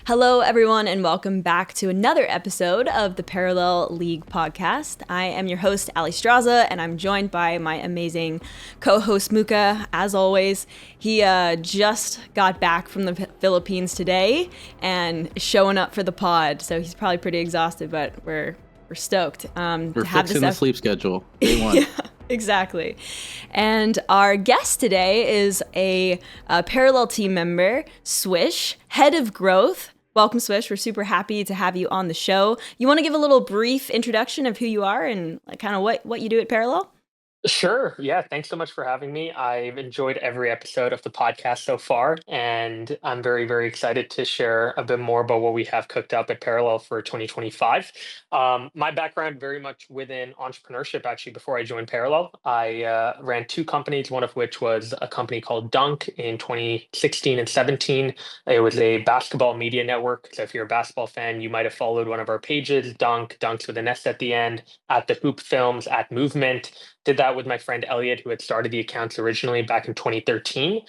Hello, everyone, and welcome back to another episode of the Parallel League podcast. I am your host, Alliestrasza, and I'm joined by my amazing co-host, Mookah, as always. He just got back from the Philippines today and showing up for the pod, so he's probably pretty exhausted, but we're stoked. We're fixing the sleep schedule. Day one. Yeah, exactly. And our guest today is a Parallel team member, Swish, head of growth. Welcome, Swish. We're super happy to have you on the show. You want to give a little brief introduction of who you are and kind of what you do at Parallel? Sure. Yeah. Thanks so much for having me. I've enjoyed every episode of the podcast so far, and I'm very, very excited to share a bit more about what we have cooked up at Parallel for 2025. My background very much within entrepreneurship. Actually, before I joined Parallel, I ran two companies, one of which was a company called Dunk in 2016 and 17. It was a basketball media network. So if you're a basketball fan, you might have followed one of our pages, Dunks with an S at the end, at the Hoop Films, at Movement. Did that with my friend Elliot, who had started the accounts originally back in 2013.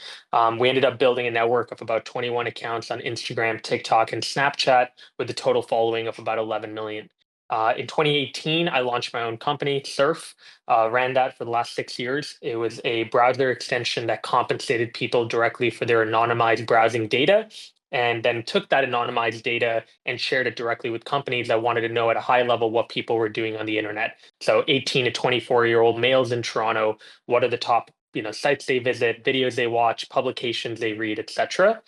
We ended up building a network of about 21 accounts on Instagram, TikTok, and Snapchat with a total following of about 11 million. In 2018, I launched my own company, Surf, ran that for the last 6 years. It was a browser extension that compensated people directly for their anonymized browsing data, and then took that anonymized data and shared it directly with companies that wanted to know at a high level what people were doing on the internet. So 18 to 24-year-old males in Toronto, what are the top sites they visit, videos they watch, publications they read, etc.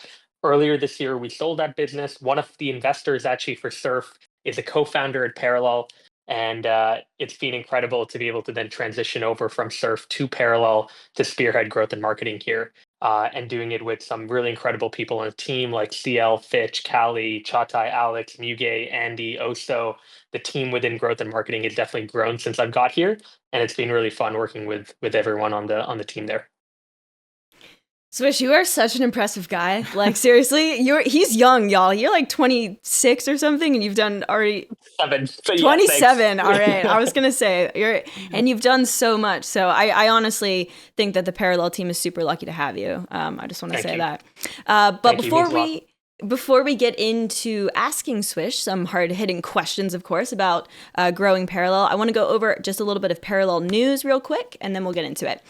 Earlier this year, we sold that business. One of the investors actually for Surf is a co-founder at Parallel. And it's been incredible to be able to then transition over from Surf to Parallel to spearhead growth and marketing here. And doing it with some really incredible people on the team like CL, Fitch, Callie, Chatai, Alex, Muge, Andy, Oso. The team within growth and marketing has definitely grown since I've got here, and it's been really fun working with everyone on the team there. Swish, you are such an impressive guy. Like, seriously, he's young, y'all. You're like 26 or something, and you've done already 27. All right, I was gonna say and you've done so much. So I honestly think that the Parallel team is super lucky to have you. I just want to say that. But before we get into asking Swish some hard-hitting questions, of course, about growing Parallel, I want to go over just a little bit of Parallel news real quick, and then we'll get into it.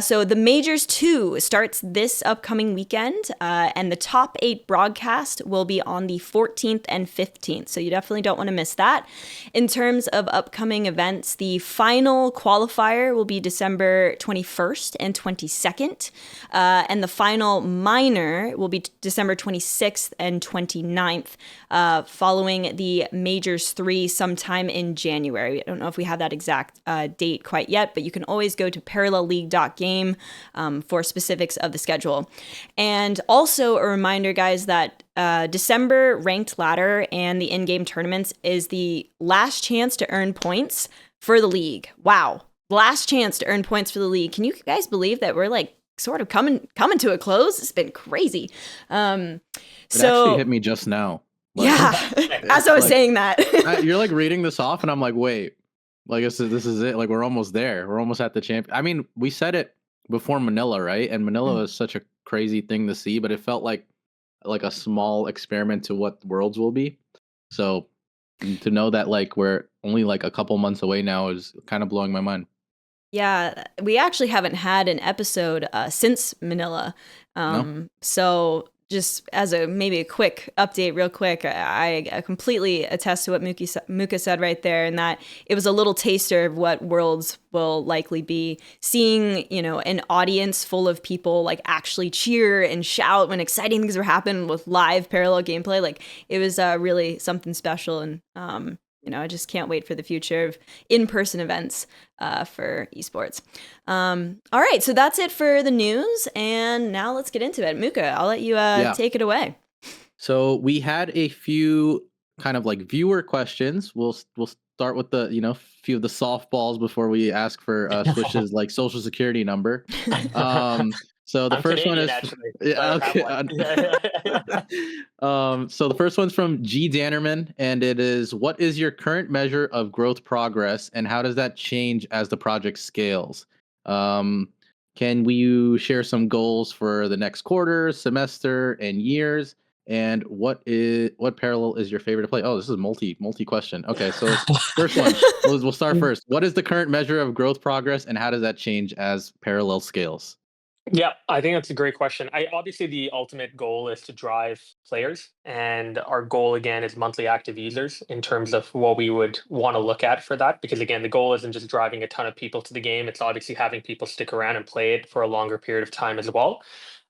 So the Majors 2 starts this upcoming weekend, and the top 8 broadcast will be on the 14th and 15th, so you definitely don't want to miss that. In terms of upcoming events, the final qualifier will be December 21st and 22nd, and the final minor will be December 26th and 29th, following the Majors 3 sometime in January. I don't know if we have that exact date quite yet, but you can always go to parallelleague.game for specifics of the schedule. And also a reminder, guys, that December ranked ladder and the in-game tournaments is the last chance to earn points for the league. Wow. Last chance to earn points for the league. Can you guys believe that we're like sort of coming to a close? It's been crazy. It actually hit me just now. Like, yeah, as I was saying that. You're like reading this off, and I'm like, wait, like this is it. Like we're almost there. We're almost at the champ. I mean, we said it before Manila, right? And Manila is such a crazy thing to see, but it felt like a small experiment to what Worlds will be. So to know that like we're only like a couple months away now is kind of blowing my mind. Yeah, we actually haven't had an episode since Manila. No? So just as maybe a quick update real quick, I completely attest to what Mookah said right there, and that it was a little taster of what Worlds will likely be. Seeing, an audience full of people like actually cheer and shout when exciting things were happening with live Parallel gameplay, like it was really something special. And I just can't wait for the future of in-person events for esports. All right, so that's it for the news, and now let's get into it. Mookah, I'll let you take it away. So we had a few kind of like viewer questions. We'll start with the few of the softballs before we ask for Swish's like social security number. So the first one is so the first one's from G Dannerman, and it is, what is your current measure of growth progress, and how does that change as the project scales? Can you share some goals for the next quarter, semester, and years? And what parallel is your favorite to play? Oh, this is multi question. Okay, so first one, we'll start first. What is the current measure of growth progress, and how does that change as parallel scales? Yeah, I think that's a great question. I obviously the ultimate goal is to drive players, and our goal again is monthly active users in terms of what we would want to look at for that. Because again, the goal isn't just driving a ton of people to the game; it's obviously having people stick around and play it for a longer period of time as well.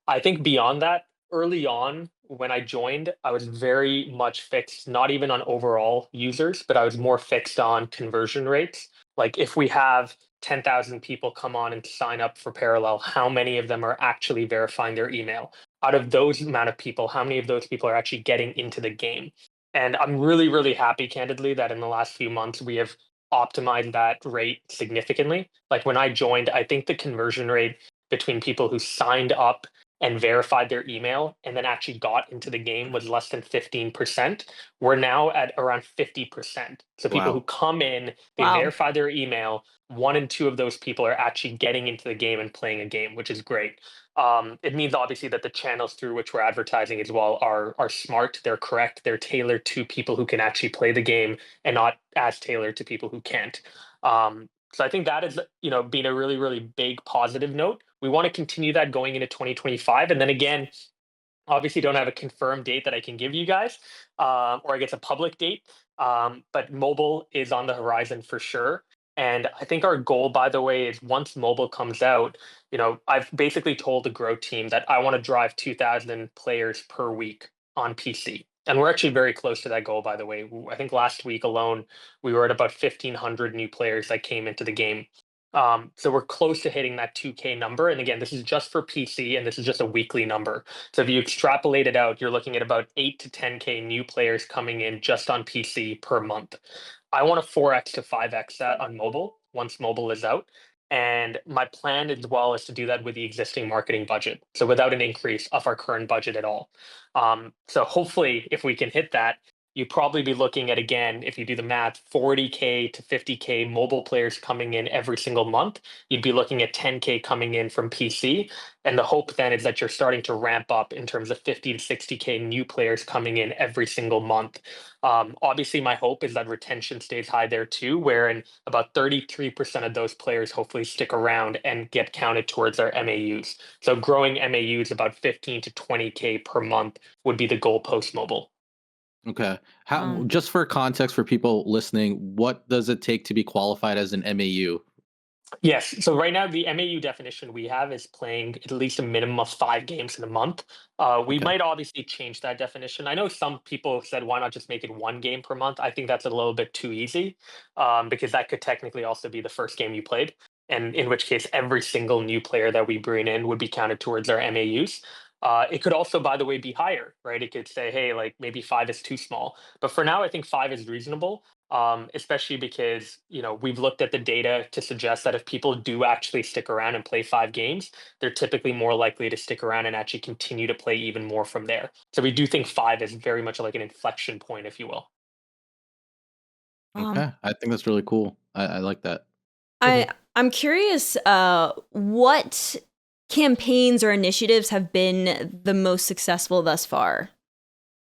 I think beyond that, early on when I joined, I was very much fixed, not even on overall users, but I was more fixed on conversion rates. Like if we have 10,000 people come on and sign up for Parallel, how many of them are actually verifying their email? Out of those amount of people, how many of those people are actually getting into the game? And I'm really, really happy, candidly, that in the last few months we have optimized that rate significantly. Like when I joined, I think the conversion rate between people who signed up and verified their email and then actually got into the game was less than 15%. We're now at around 50%. So people who Wow. come in, they Wow. verify their email. One and two of those people are actually getting into the game and playing a game, which is great. It means obviously that the channels through which we're advertising as well are smart. They're correct. They're tailored to people who can actually play the game and not as tailored to people who can't. So I think that is, been a really, really big positive note. We want to continue that going into 2025. And then again, obviously don't have a confirmed date that I can give you guys, or I guess a public date. But mobile is on the horizon for sure. And I think our goal, by the way, is once mobile comes out, I've basically told the Grow team that I want to drive 2,000 players per week on PC. And we're actually very close to that goal, by the way. I think last week alone, we were at about 1,500 new players that came into the game. So we're close to hitting that 2K number. And again, this is just for PC and this is just a weekly number. So if you extrapolate it out, you're looking at about 8 to 10K new players coming in just on PC per month. I want to 4x to 5x that on mobile once mobile is out. And my plan as well is to do that with the existing marketing budget. So without an increase of our current budget at all. So hopefully, if we can hit that, you'd probably be looking at, again, if you do the math, 40K to 50K mobile players coming in every single month. You'd be looking at 10K coming in from PC. And the hope then is that you're starting to ramp up in terms of 50 to 60K new players coming in every single month. Obviously, my hope is that retention stays high there too, wherein about 33% of those players hopefully stick around and get counted towards our MAUs. So growing MAUs about 15 to 20K per month would be the goal post mobile. Okay. How Um, just for context for people listening, what does it take to be qualified as an MAU? Yes. So right now, the MAU definition we have is playing at least a minimum of 5 games in a month. We Okay. might obviously change that definition. I know some people said, why not just make it 1 game per month? I think that's a little bit too easy, because that could technically also be the first game you played. And in which case, every single new player that we bring in would be counted towards our MAUs. It could also, by the way, be higher, right? It could say, hey, like maybe 5 is too small. But for now, I think 5 is reasonable, especially because we've looked at the data to suggest that if people do actually stick around and play 5 games, they're typically more likely to stick around and actually continue to play even more from there. So we do think 5 is very much like an inflection point, if you will. um, Okay. I think that's really cool. I like that. I I'm curious what campaigns or initiatives have been the most successful thus far.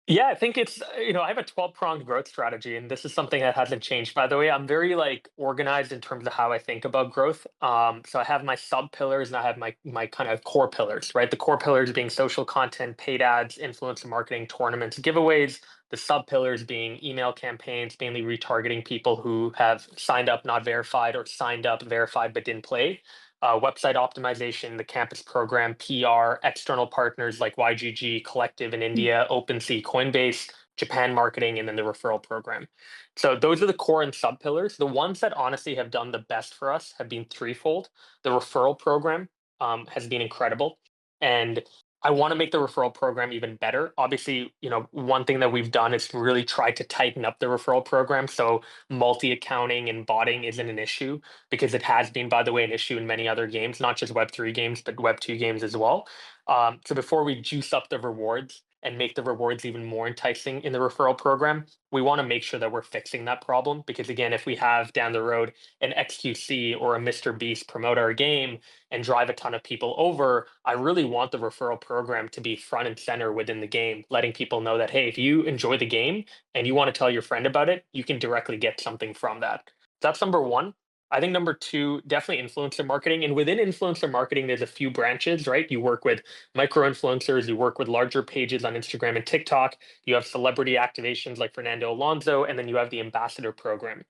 Yeah, I think it's, I have a 12-pronged growth strategy, and this is something that hasn't changed, by the way. I'm very like organized in terms of how I think about growth. So I have my sub pillars and I have my kind of core pillars, right? The core pillars being social content, paid ads, influencer marketing, tournaments, giveaways. The sub pillars being email campaigns, mainly retargeting people who have signed up not verified or signed up verified but didn't play. Website optimization, the campus program, PR, external partners like YGG, Collective in India, OpenSea, Coinbase, Japan marketing, and then the referral program. So those are the core and sub pillars. The ones that honestly have done the best for us have been threefold. The referral program has been incredible. And I want to make the referral program even better. Obviously, one thing that we've done is really try to tighten up the referral program. So multi-accounting and botting isn't an issue, because it has been, by the way, an issue in many other games, not just Web3 games, but Web2 games as well. So before we juice up the rewards, and make the rewards even more enticing in the referral program. We want to make sure that we're fixing that problem because, again, if we have down the road an XQC or a Mr. Beast promote our game and drive a ton of people over, I really want the referral program to be front and center within the game, letting people know that, hey, if you enjoy the game and you want to tell your friend about it, you can directly get something from that. That's number one. I think number two, definitely influencer marketing. And within influencer marketing, there's a few branches, right? You work with micro influencers, you work with larger pages on Instagram and TikTok, you have celebrity activations like Fernando Alonso, and then you have the ambassador program.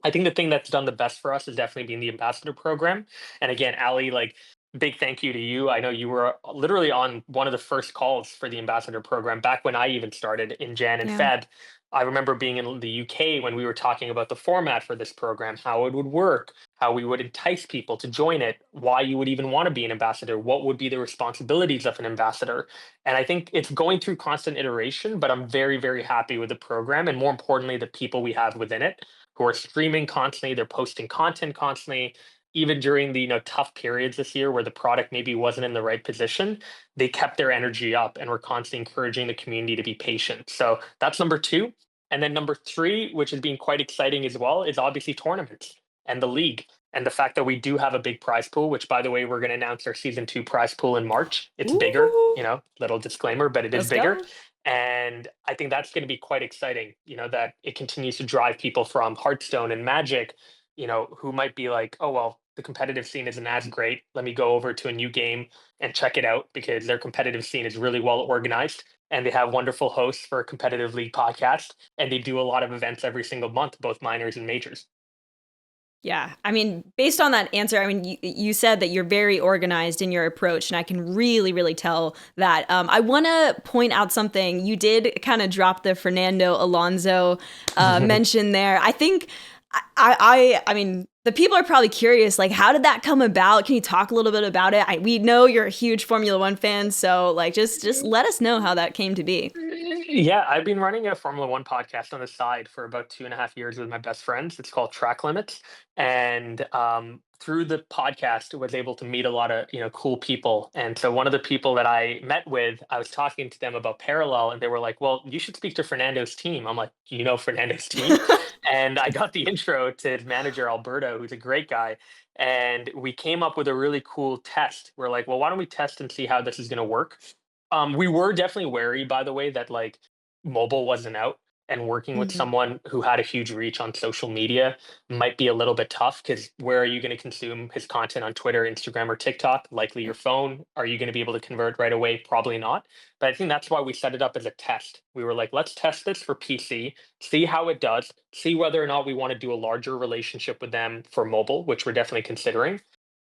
I think the thing that's done the best for us has definitely been the ambassador program. And again, Ali, like big thank you to you. I know you were literally on one of the first calls for the ambassador program back when I even started in Jan and Yeah. Feb. I remember being in the UK when we were talking about the format for this program, how it would work, how we would entice people to join it, why you would even want to be an ambassador, what would be the responsibilities of an ambassador. And I think it's going through constant iteration, but I'm very, very happy with the program and more importantly, the people we have within it who are streaming constantly, they're posting content constantly. Even during the tough periods this year where the product maybe wasn't in the right position, they kept their energy up and were constantly encouraging the community to be patient. So that's number two. And then number three, which has been quite exciting as well, is obviously tournaments and the league. And the fact that we do have a big prize pool, which by the way, we're going to announce our season 2 prize pool in March. It's bigger, Ooh, little disclaimer, but it is let's bigger. go. And I think that's going to be quite exciting, that it continues to drive people from Hearthstone and Magic, who might be like, oh, well, the competitive scene isn't as great. Let me go over to a new game and check it out because their competitive scene is really well organized and they have wonderful hosts for a competitive league podcast. And they do a lot of events every single month, both minors and majors. Yeah, I mean, based on that answer, I mean, you said that you're very organized in your approach, and I can really, really tell that. I want to point out something. You did kind of drop the Fernando Alonso mention there. I think, I mean, the people are probably curious, like, how did that come about? Can you talk a little bit about it? We know you're a huge Formula One fan, so like, just let us know how that came to be. Yeah, I've been running a Formula One podcast on the side for about 2.5 years with my best friends. It's called Track Limits, and through the podcast, was able to meet a lot of cool people. And so one of the people that I met with, I was talking to them about Parallel, and they were like, "Well, you should speak to Fernando's team." I'm like, "You know Fernando's team?" And I got the intro to his manager Alberto, who's a great guy. And we came up with a really cool test. We're like, well, why don't we test and see how this is going to work? We were definitely wary, by the way, that like mobile wasn't out and working with Mhm. someone who had a huge reach on social media might be a little bit tough because where are you going to consume his content on Twitter, Instagram, or TikTok? Likely your phone. Are you going to be able to convert right away? Probably not. But I think that's why we set it up as a test. We were like, let's test this for PC, see how it does, see whether or not we want to do a larger relationship with them for mobile, which we're definitely considering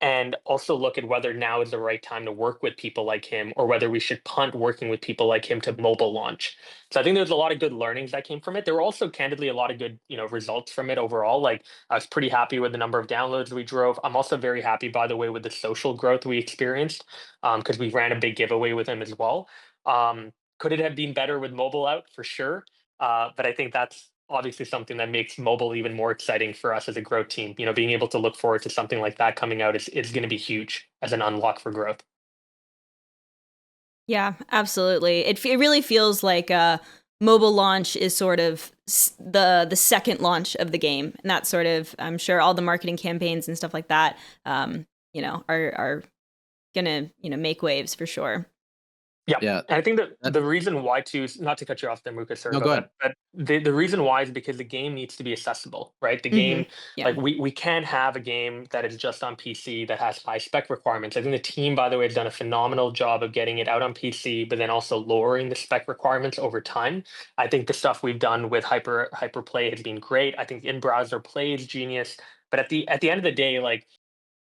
and also look at whether now is the right time to work with people like him or whether we should punt working with people like him to mobile launch. So I think there's a lot of good learnings that came from it. There were also candidly a lot of good, results from it overall. Like I was pretty happy with the number of downloads we drove. I'm also very happy, by the way, with the social growth we experienced because we ran a big giveaway with him as well. Could it have been better with mobile out? For sure. But I think that's obviously something that makes mobile even more exciting for us as a growth team. Being able to look forward to something like that coming out is going to be huge as an unlock for growth. Yeah, absolutely. It really feels like mobile launch is sort of the second launch of the game, and that's sort of I'm sure all the marketing campaigns and stuff like that, are gonna make waves for sure. Yeah. Yeah. And I think that That, the reason why too, not to cut you off there, Muka, sorry no, about go that. ahead. But the reason why is because the game needs to be accessible, right? The Hmm. game, Yeah. like we can't have a game that is just on PC that has high spec requirements. I think the team, by the way, has done a phenomenal job of getting it out on PC, but then also lowering the spec requirements over time. I think the stuff we've done with hyperplay has been great. I think in browser play is genius. But at the end of the day, like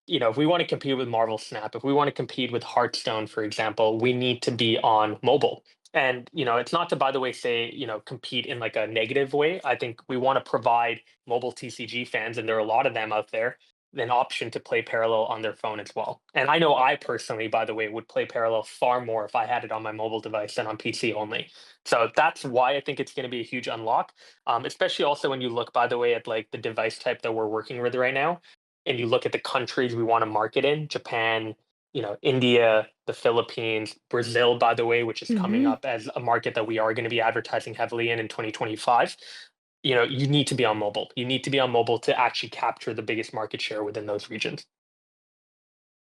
if we want to compete with Marvel Snap, if we want to compete with Hearthstone, for example, we need to be on mobile. And it's not to, by the way, say compete in like a negative way. I think we want to provide mobile TCG fans, and there are a lot of them out there, an option to play Parallel on their phone as well. And I know I personally, by the way, would play Parallel far more if I had it on my mobile device than on PC only. So that's why I think it's going to be a huge unlock, especially also when you look, by the way, at like the device type that we're working with right now and you look at the countries we want to market in, Japan, India, the Philippines, Brazil, by the way, which is coming Mhm. up as a market that we are going to be advertising heavily in 2025. You need to be on mobile. You need to be on mobile to actually capture the biggest market share within those regions.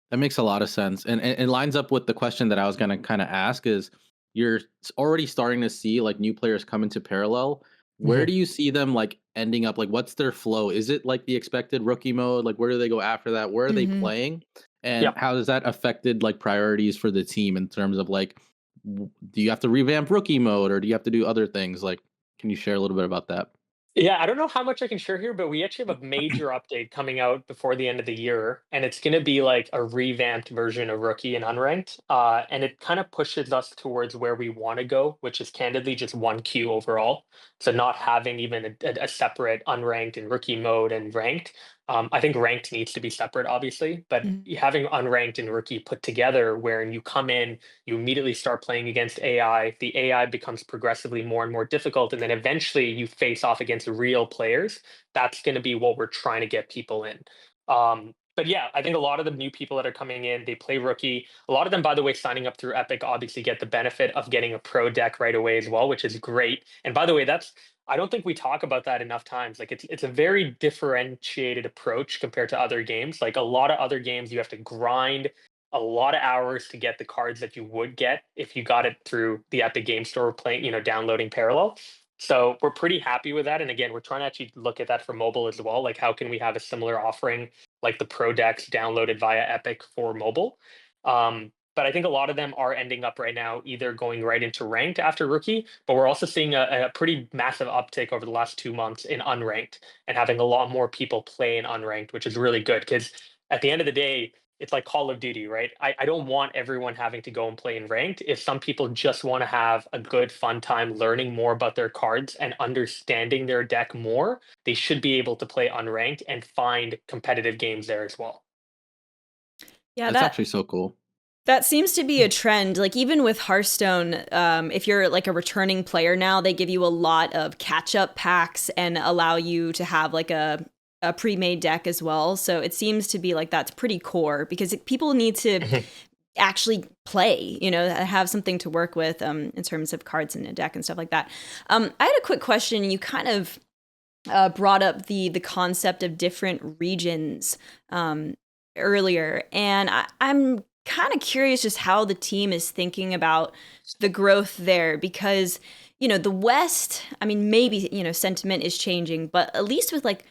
That makes a lot of sense, and it lines up with the question that I was gonna kind of ask. Is you're already starting to see like new players come into Parallel. Where Mhm. do you see them like ending up? Like, what's their flow? Is it like the expected rookie mode? Like, where do they go after that? Where are they Mhm. playing? And Yep. how does that affected like priorities for the team in terms of like, do you have to revamp rookie mode or do you have to do other things? Like, can you share a little bit about that? Yeah, I don't know how much I can share here, but we actually have a major update coming out before the end of the year, and it's going to be like a revamped version of Rookie and Unranked, and it kind of pushes us towards where we want to go, which is candidly just one queue overall. So not having even a separate Unranked and Rookie mode and Ranked. I think Ranked needs to be separate, obviously, but Mhm. having Unranked and Rookie put together, where you come in, you immediately start playing against AI. The AI becomes progressively more and more difficult, and then eventually you face off against real players. That's going to be what we're trying to get people in. But yeah, I think a lot of the new people that are coming in, they play rookie. A lot of them, by the way, signing up through Epic obviously get the benefit of getting a pro deck right away as well, which is great. And by the way, I don't think we talk about that enough times. Like it's a very differentiated approach compared to other games. Like a lot of other games, you have to grind a lot of hours to get the cards that you would get if you got it through the Epic Game Store playing, downloading Parallel. So we're pretty happy with that. And again, we're trying to actually look at that for mobile as well. Like how can we have a similar offering like the Pro Decks downloaded via Epic for mobile? But I think a lot of them are ending up right now either going right into ranked after rookie, but we're also seeing a pretty massive uptick over the last 2 months in unranked and having a lot more people play in unranked, which is really good because at the end of the day, it's like Call of Duty, right? I don't want everyone having to go and play in ranked. If some people just want to have a good, fun time learning more about their cards and understanding their deck more, they should be able to play unranked and find competitive games there as well. Yeah, That's that actually so cool. that seems to be a trend. Like even with Hearthstone, if you're like a returning player now, they give you a lot of catch-up packs and allow you to have like a pre-made deck as well. So it seems to be like that's pretty core because people need to actually play, have something to work with in terms of cards in a deck and stuff like that. I had a quick question. You kind of brought up the concept of different regions earlier, and I'm kind of curious just how the team is thinking about the growth there because the West. I mean, maybe sentiment is changing, but at least with like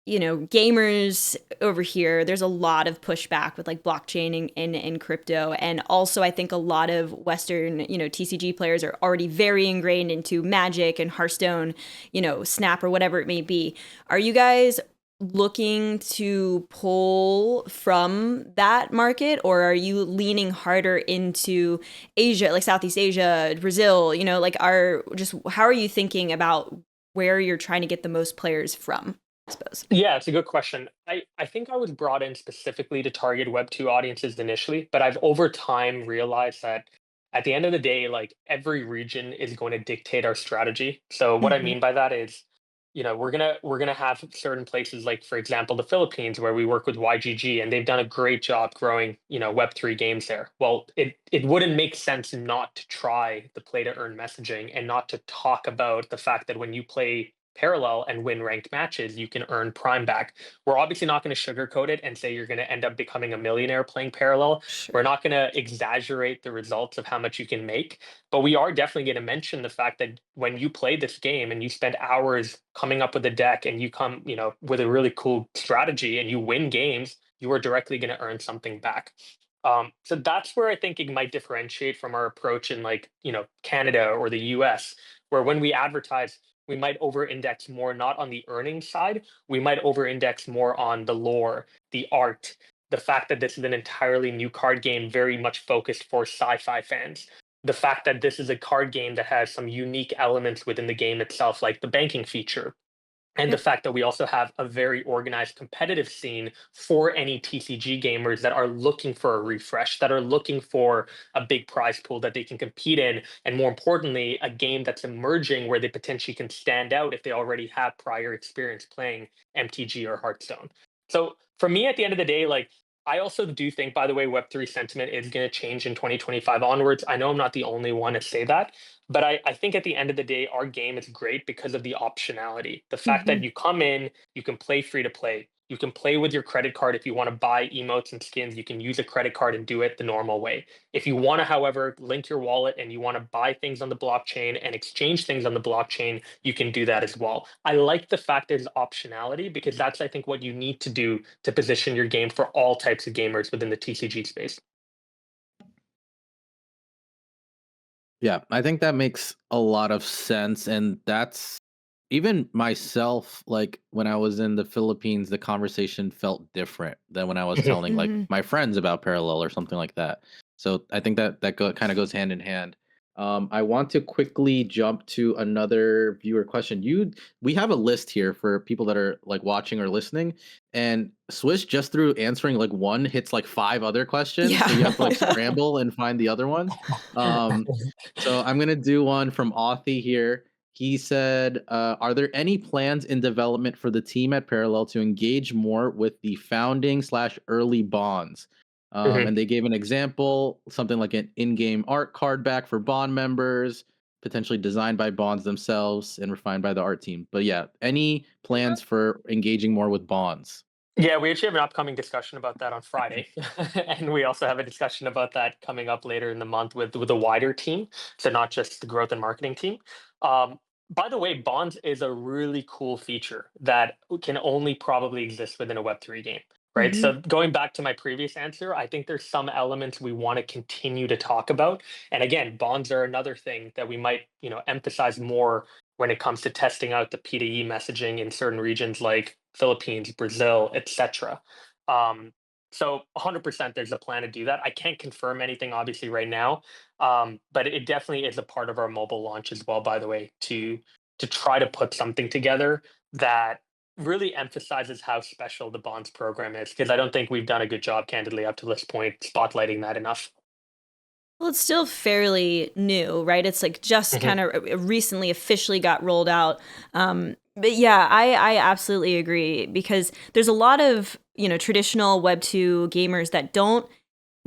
gamers over here, there's a lot of pushback with like blockchaining in crypto. And also, I think a lot of Western, TCG players are already very ingrained into Magic and Hearthstone, Snap or whatever it may be. Are you guys looking to pull from that market or are you leaning harder into Asia, like Southeast Asia, Brazil, how are you thinking about where you're trying to get the most players from? I suppose. Yeah, it's a good question. I think I was brought in specifically to target Web 2 audiences initially, but I've over time realized that at the end of the day, like every region is going to dictate our strategy. So what I Mhm. mean by that is, we're gonna have certain places like, for example, the Philippines where we work with YGG and they've done a great job growing, Web 3 games there. Well, it wouldn't make sense not to try the play to earn messaging and not to talk about the fact that when you play parallel and win ranked matches, you can earn prime back. We're obviously not going to sugarcoat it and say you're going to end up becoming a millionaire playing parallel. We're Sure. not going to exaggerate the results of how much you can make, but we are definitely going to mention the fact that when you play this game and you spend hours coming up with a deck and you come, with a really cool strategy and you win games, you are directly going to earn something back. So that's where I think it might differentiate from our approach in like, Canada or the US, where when we advertise, we might over-index more not on the earning side, we might over-index more on the lore, the art, the fact that this is an entirely new card game, very much focused for sci-fi fans. The fact that this is a card game that has some unique elements within the game itself, like the banking feature, and the Yep. fact that we also have a very organized competitive scene for any TCG gamers that are looking for a refresh, that are looking for a big prize pool that they can compete in, and more importantly, a game that's emerging where they potentially can stand out if they already have prior experience playing MTG or Hearthstone. So for me, at the end of the day, like I also do think, by the way, Web3 sentiment is going to change in 2025 onwards. I know I'm not the only one to say that, but I think at the end of the day, our game is great because of the optionality. The fact that Mhm. you come in, you can play free to play. You can play with your credit card if you want to buy emotes and skins. You can use a credit card and do it the normal way. If you want to, however, link your wallet and you want to buy things on the blockchain and exchange things on the blockchain, you can do that as well. I like the fact there's optionality because that's, I think, what you need to do to position your game for all types of gamers within the TCG space. Yeah, I think that makes a lot of sense. And that's even myself, like when I was in the Philippines, the conversation felt different than when I was telling like Mhm. my friends about Parallel or something like that. So I think that kind of goes hand in hand. I want to quickly jump to another viewer question. We have a list here for people that are like watching or listening, and Swish just through answering like one hits like five other questions, so you have to like Yeah. scramble and find the other ones. Um, so I'm gonna do one from Authy here. He said, "Are there any plans in development for the team at Parallel to engage more with the founding slash early bonds?" Mhm. And they gave an example, something like an in-game art card back for bond members, potentially designed by bonds themselves and refined by the art team. But yeah, any plans for engaging more with bonds? Yeah, we actually have an upcoming discussion about that on Friday, and we also have a discussion about that coming up later in the month with a wider team, so not just the growth and marketing team. Um, by the way, bonds is a really cool feature that can only probably exist within a Web3 game, right? Mhm. So going back to my previous answer, I think there's some elements we want to continue to talk about, and again, bonds are another thing that we might, emphasize more when it comes to testing out the P2E messaging in certain regions like Philippines, Brazil, etc. Um, so 100% there's a plan to do that. I can't confirm anything obviously right now, but it definitely is a part of our mobile launch as well. By the way, to try to put something together that really emphasizes how special the bonds program is, because I don't think we've done a good job, candidly, up to this point, spotlighting that enough. Well, it's still fairly new, right? It's like just Mhm. kind of recently officially got rolled out. But yeah, I absolutely agree because there's a lot of, traditional Web 2 gamers that don't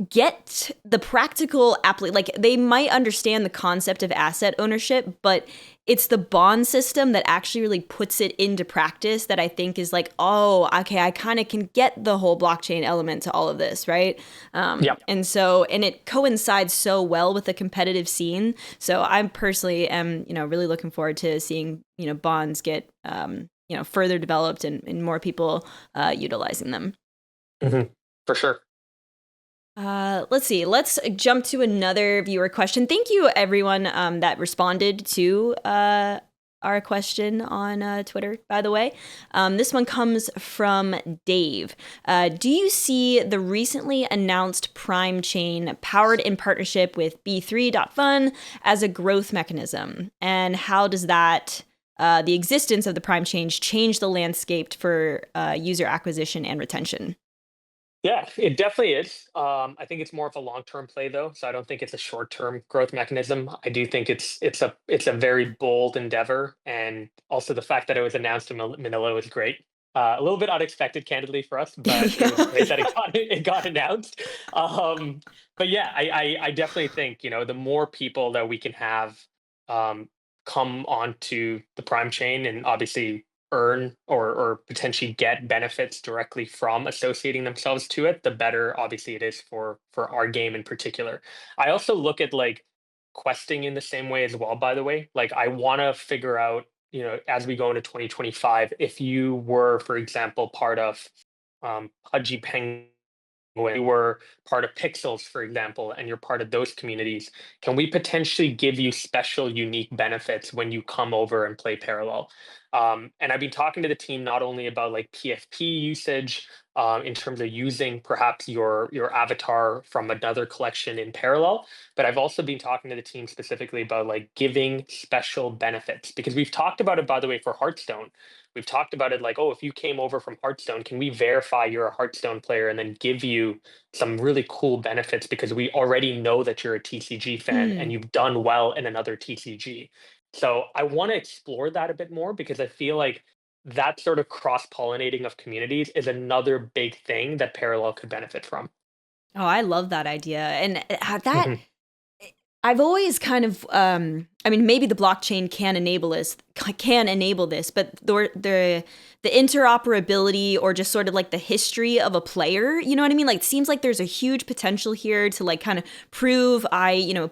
get the practical like they might understand the concept of asset ownership, but it's the bond system that actually really puts it into practice that I think is like, oh, okay, I kind of can get the whole blockchain element to all of this, right? Yeah. And it coincides so well with the competitive scene. So I personally am, really looking forward to seeing, bonds get further developed and more people utilizing them. For sure. Let's see. Let's jump to another viewer question. Thank you, everyone that responded to our question on Twitter, by the way. This one comes from Dave. Do you see the recently announced Prime chain powered in partnership with B3.fun as a growth mechanism? And how does that, the existence of the Prime chain, change the landscape for user acquisition and retention? Yeah, it definitely is. I think it's more of a long-term play though, so I don't think it's a short-term growth mechanism. I do think it's a very bold endeavor, and also the fact that it was announced in Manila was great. A little bit unexpected, candidly, for us, but it was great that Yeah. it got announced. Um, but yeah, I definitely think the more people that we can have um, come onto the Prime chain, and obviously earn or potentially get benefits directly from associating themselves to it, the better obviously it is for our game in particular. I also look at like questing in the same way as well, by the way. Like I want to figure out, as we go into 2025, if you were, for example, part of Pudgy Penguin, when you were part of Pixels, for example, and you're part of those communities, can we potentially give you special, unique benefits when you come over and play Parallel? And I've been talking to the team not only about like PFP usage, in terms of using perhaps your avatar from another collection in Parallel, but I've also been talking to the team specifically about like giving special benefits, because we've talked about it, by the way, for Hearthstone. We've talked about it like, oh, if you came over from Hearthstone, can we verify you're a Hearthstone player and then give you some really cool benefits because we already know that you're a TCG fan and Hmm. you've done well in another TCG. So I want to explore that a bit more because I feel like that sort of cross-pollinating of communities is another big thing that Parallel could benefit from. Oh, I love that idea. And that Mhm. I've always kind of, I mean, maybe the blockchain can enable this, but the interoperability or just sort of like the history of a player, you know what I mean? Like, it seems like there's a huge potential here to like kind of prove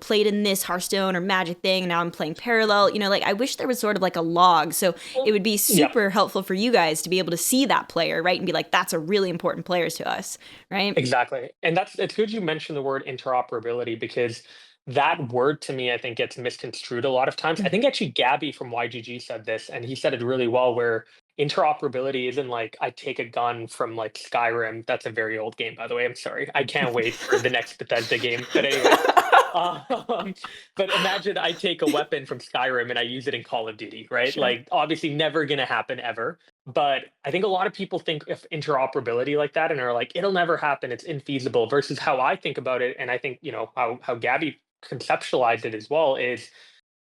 played in this Hearthstone or Magic thing, and now I'm playing Parallel. Like I wish there was sort of like a log, so it would be Yep. super helpful for you guys to be able to see that player, right, and be like, that's a really important player to us, right? Exactly. And it's good you mentioned the word interoperability because that word to me, I think, gets misconstrued a lot of times. I think actually Gabby from YGG said this, and he said it really well, where interoperability isn't like I take a gun from like Skyrim. That's a very old game, by the way. I'm sorry. I can't wait for the next Bethesda game. But anyways, um, but imagine I take a weapon from Skyrim and I use it in Call of Duty, right? Sure. Like, obviously, never going to happen ever. But I think a lot of people think of interoperability like that and are like, it'll never happen. It's infeasible. Versus how I think about it, and I think how Gabby conceptualized it as well is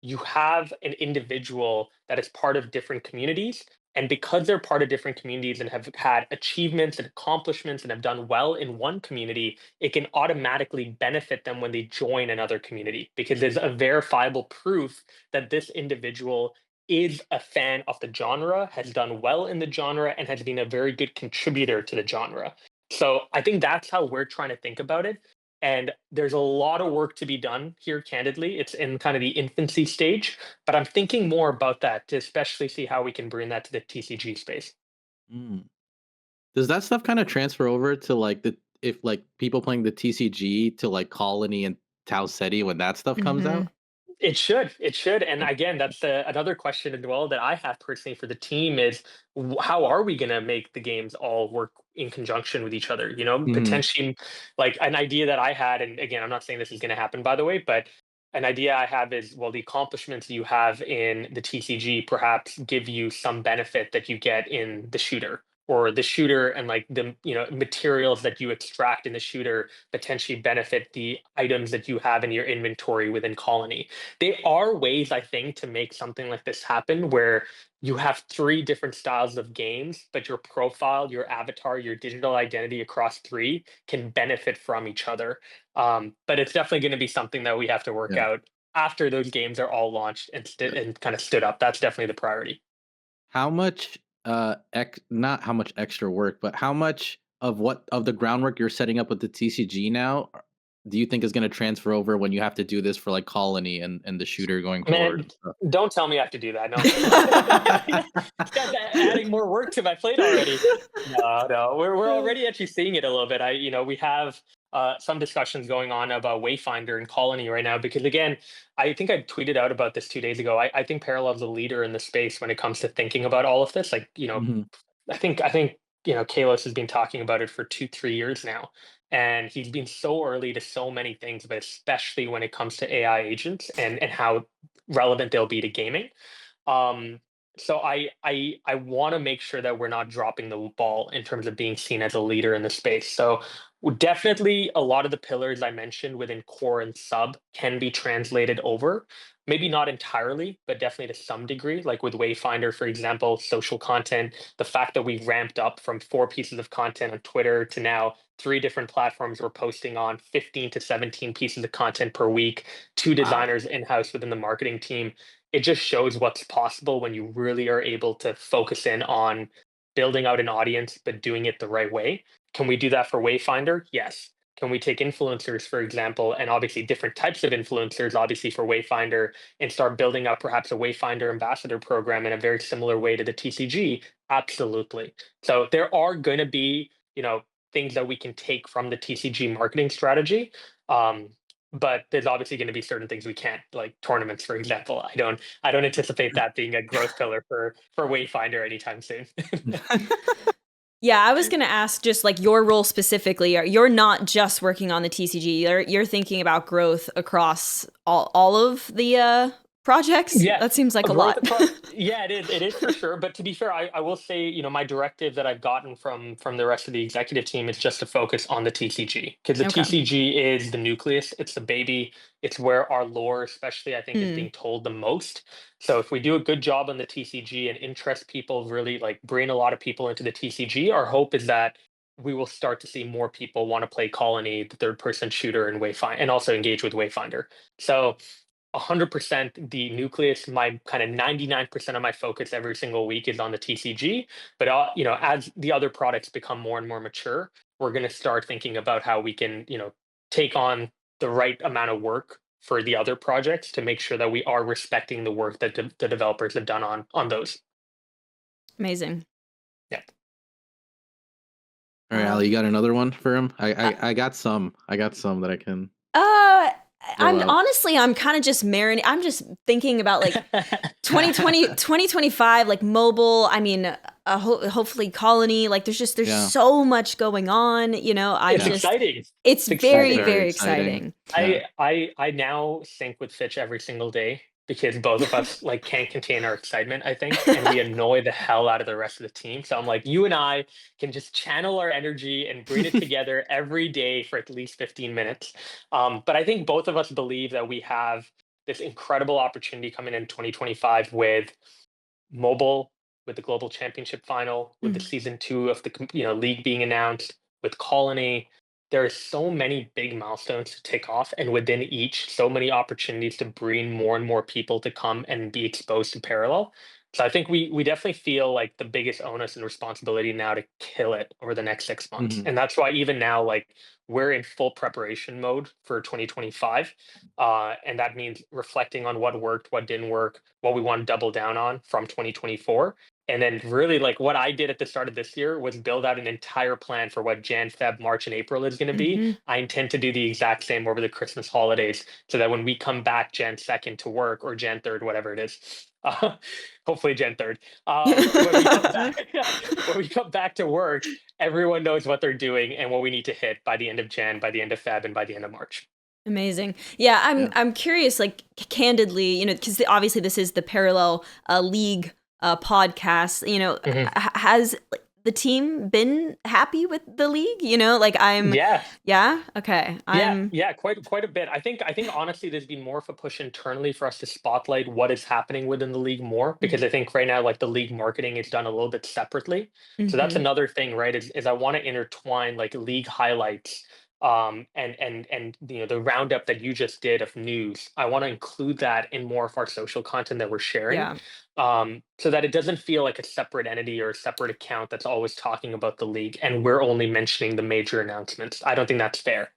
you have an individual that is part of different communities. And because they're part of different communities and have had achievements and accomplishments and have done well in one community, it can automatically benefit them when they join another community because there's a verifiable proof that this individual is a fan of the genre, has done well in the genre, and has been a very good contributor to the genre. So I think that's how we're trying to think about it. And there's a lot of work to be done here, candidly. It's in kind of the infancy stage, but I'm thinking more about that to especially see how we can bring that to the TCG space. Mm. Does that stuff kind of transfer over to like the if like people playing the TCG to like Colony and Tau Ceti when that stuff comes Mm-hmm. out? It should. It should. And again, that's another question as well that I have personally for the team is how are we going to make the games all work in conjunction with each other? Hmm. Potentially like an idea that I had, and again, I'm not saying this is going to happen, by the way, but an idea I have is well, the accomplishments you have in the TCG perhaps give you some benefit that you get in the shooter. Or the shooter and like the materials that you extract in the shooter potentially benefit the items that you have in your inventory within Colony. There are ways I think to make something like this happen where you have three different styles of games, but your profile, your avatar, your digital identity across three can benefit from each other. But it's definitely going to be something that we have to work Yeah. out after those games are all launched and kind of stood up. That's definitely the priority. How much not how much extra work, but how much of what of the groundwork you're setting up with the TCG now do you think is going to transfer over when you have to do this for like Colony and the shooter going forward Man, and stuff? don't tell me I have to do that. No, that's adding more work to my plate already. No, no, we're already actually seeing it a little bit. We have some discussions going on about Wayfinder and Colony right now because again, I think I tweeted out about this 2 days ago. I think Parallel's a leader in the space when it comes to thinking about all of this. Like, Mhm. I think Kalos has been talking about it for 2-3 years now, and he's been so early to so many things, but especially when it comes to AI agents and how relevant they'll be to gaming. Um, so I want to make sure that we're not dropping the ball in terms of being seen as a leader in the space. So definitely a lot of the pillars I mentioned within core and sub can be translated over. Maybe not entirely, but definitely to some degree. Like with Wayfinder, for example, social content, the fact that we ramped up from 4 pieces of content on Twitter to now 3 different platforms we're posting on 15 to 17 pieces of content per week, 2 designers in-house within the marketing team. It just shows what's possible when you really are able to focus in on building out an audience, but doing it the right way. Can we do that for Wayfinder? Yes. Can we take influencers, for example, and obviously different types of influencers, obviously for Wayfinder, and start building up perhaps a Wayfinder ambassador program in a very similar way to the TCG? Absolutely. So there are going to be, things that we can take from the TCG marketing strategy. Um, but there's obviously going to be certain things we can't, like tournaments, for example. I don't anticipate that being a growth pillar for Wayfinder anytime soon. Yeah, I was gonna ask just like your role specifically. You're not just working on the TCG. You're thinking about growth across all of the projects? Yeah, That seems like a growth lot. across. Yeah, it is. It is for sure. But to be fair, I will say, my directive that I've gotten from the rest of the executive team is just to focus on the TCG, because the Okay. TCG is the nucleus. It's the baby. It's where our lore, especially, I think, is being told the most. So if we do a good job on the TCG and interest people, really like bring a lot of people into the TCG, our hope is that we will start to see more people want to play Colony, the third person shooter, and Wayfind, and also engage with Wayfinder. So 100% the nucleus, my kind of 99% of my focus every single week is on the TCG. But as the other products become more and more mature, we're going to start thinking about how we can, take on the right amount of work for the other projects to make sure that we are respecting the work that the developers have done on those. Amazing. Yeah. All right, Ali, you got another one for him? I got some. I got some that I can. I'm kind of just marinating. I'm just thinking about like 2020, 2025, like mobile. I mean, hopefully Colony. Like there's so much going on. It's exciting. It's very, very exciting. I now sync with Fitch every single day because both of us like can't contain our excitement, I think, and we annoy the hell out of the rest of the team. So I'm like, you and I can just channel our energy and bring it together every day for at least 15 minutes. But I think both of us believe that we have this incredible opportunity coming in 2025 with mobile, with the global championship final, with the season 2 of the league being announced, with Colony. There are so many big milestones to tick off, and within each, so many opportunities to bring more and more people to come and be exposed to Parallel. So I think we definitely feel like the biggest onus and responsibility now to kill it over the next 6 months. And that's why even now, like, we're in full preparation mode for 2025. And that means reflecting on what worked, what didn't work, what we want to double down on from 2024. And then really like what I did at the start of this year was build out an entire plan for what Jan, Feb, March, and April is going to be. I intend to do the exact same over the Christmas holidays so that when we come back Jan 2nd to work, or Jan 3rd, whatever it is, hopefully Jan 3rd, when we come back to work, everyone knows what they're doing and what we need to hit by the end of Jan, by the end of Feb, and by the end of March. Amazing. Yeah, I'm curious, like candidly, because obviously this is the Parallel League podcast. Has the team been happy with the league? Okay. Quite a bit. I think honestly, there's been more of a push internally for us to spotlight what is happening within the league more, because I think right now, like the league marketing is done a little bit separately. So that's another thing, right? Is I want to intertwine like league highlights. And the roundup that you just did of news, I want to include that in more of our social content that we're sharing, so that it doesn't feel like a separate entity or a separate account that's always talking about the league and we're only mentioning the major announcements. I don't think that's fair.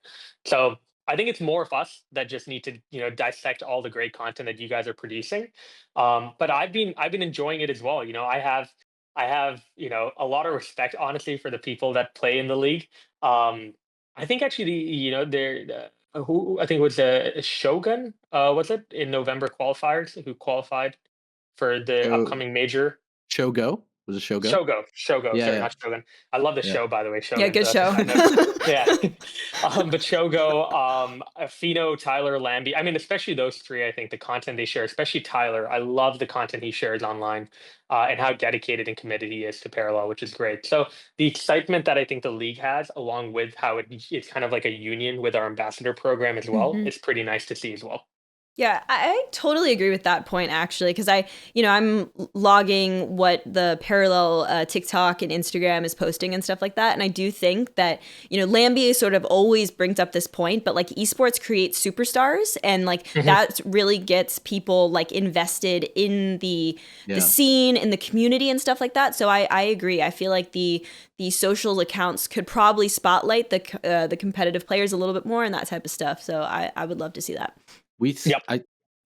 So I think it's more of us that just need to dissect all the great content that you guys are producing. But I've been enjoying it as well. I have a lot of respect, honestly, for the people that play in the league. I think actually, who I think it was Shogun, was it in November qualifiers who qualified for the upcoming major? Shogo? Was it Shogo? Shogo. Yeah, Sorry, yeah. not Shogun. I love the show, by the way. Shogun. Yeah, good show. Yeah. But Shogo, Fino, Tyler, Lambie. I mean, especially those three. I think the content they share, especially Tyler. I love the content he shares online, and how dedicated and committed he is to Parallel, which is great. So the excitement that I think the league has, along with how it's kind of like a union with our ambassador program as well, is pretty nice to see as well. Yeah, I totally agree with that point, actually, because I'm logging what the Parallel TikTok and Instagram is posting and stuff like that. And I do think that, Lambie sort of always brings up this point, but like esports creates superstars, and like that really gets people like invested in the scene, in the community and stuff like that. So I agree. I feel like the social accounts could probably spotlight the competitive players a little bit more and that type of stuff. So I would love to see that.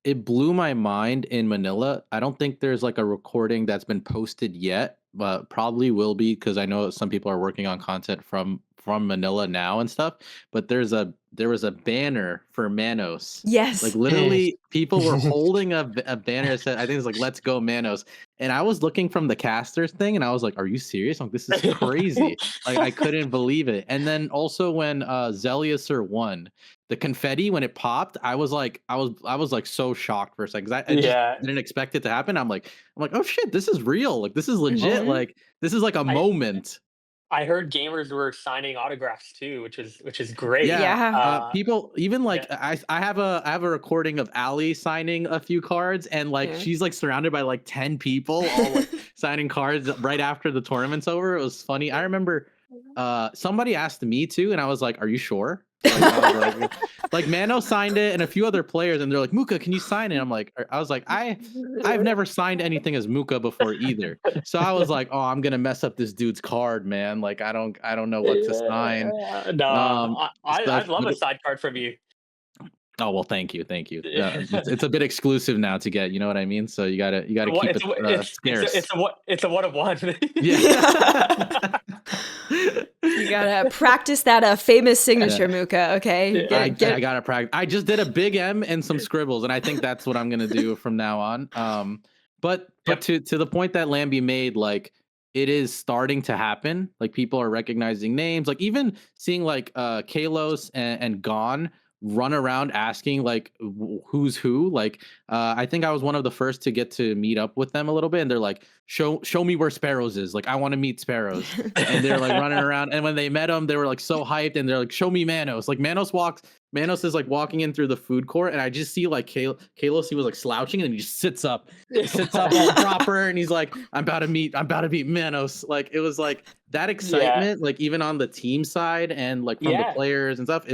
It blew my mind in Manila. I don't think there's like a recording that's been posted yet, but probably will be, because I know some people are working on content from Manila now and stuff. But there was a banner for Manos. Yes, like literally people were holding a banner that said, I think it's like "Let's go Manos," and I was looking from the casters thing, and I was like, "Are you serious? Like, this is crazy!" Like, I couldn't believe it. And then also when Zeliusr won, the confetti when it popped, I was like so shocked for a second 'cause I just Yeah, didn't expect it to happen. I'm like, "Oh shit, this is real! Like, this is legit! Mhm. Like, this is like a I moment." I heard gamers were signing autographs too, which is great. Yeah, Yeah. people even Yeah. like I have a recording of Allie signing a few cards, and like Yeah. she's like surrounded by like 10 people, all like signing cards right after the tournament's over. It was funny. I remember somebody asked me too, and I was like, "Are you sure?" Like I was like Mano signed it, and a few other players, and they're like, "Mookah, can you sign it?" I was like, I've never signed anything as Mookah before either. So I was like, "Oh, I'm gonna mess up this dude's card, man. Like I don't know what to sign." Yeah. No, Um, I'd stuff. love a side card from you. Oh well, thank you, thank you. It's a bit exclusive now to get. You know what I mean? So you gotta keep it scarce. It's a one of one. Yeah. You gotta practice that famous signature, Yeah. Mookah. Okay, Yeah. I get. gotta practice. I just did a big M and some scribbles, and I think that's what I'm gonna do from now on. But Yep. to the point that Lambie made, like it is starting to happen. Like people are recognizing names. Like even seeing like Kalos and Gon run around asking like who's who. Like I think I was one of the first to get to meet up with them a little bit, and they're like, show me where Sparrows is. Like I want to meet Sparrows, and they're like running around. And when they met him, they were like so hyped, and they're like, "Show me Manos!" Like Manos is like walking in through the food court, and I just see like Kalos. He was like slouching, and he just sits up all proper, and he's like, I'm about to meet Manos." Like it was like that Yeah. excitement, like even on the team side and like from the Yeah. players and stuff,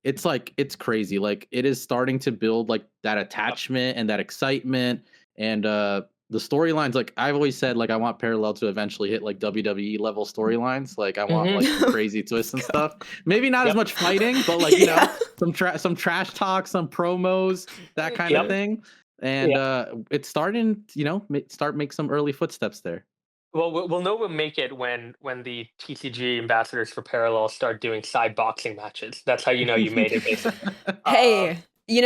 it's like it's crazy. Like it is starting to build like that Yep. attachment and that excitement and the storylines. Like I've always said, like I want Parallel to eventually hit like WWE level storylines. Like I want Hmm. like some crazy twists and Go. stuff. Maybe not as Yep. much fighting, but like Yeah. some trash talk, some promos, that kind of Yep. thing. And Yeah. it's starting, start make some early footsteps there. Well, we'll know we'll make it when the TCG ambassadors for Parallel start doing side boxing matches. That's how you know you made it, basically. Um, Hey,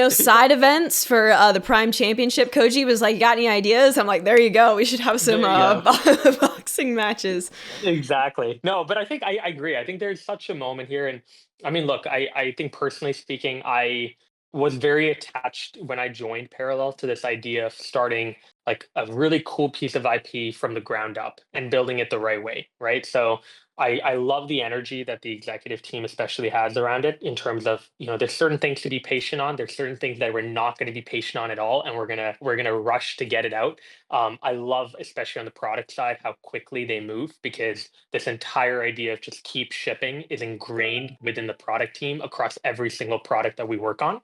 side events for the Prime Championship. Koji was like, "You got any ideas?" I'm like, "There you go. We should have some there you go. boxing matches." Exactly. No, but I think I agree. I think there's such a moment here. And I mean, look, I think personally speaking, I was very attached when I joined Parallel to this idea of starting like a really cool piece of IP from the ground up and building it the right way. Right. So I love the energy that the executive team especially has around it in terms of, there's certain things to be patient on. There's certain things that we're not going to be patient on at all. And we're gonna rush to get it out. I love, especially on the product side, how quickly they move because this entire idea of just keep shipping is ingrained within the product team across every single product that we work on.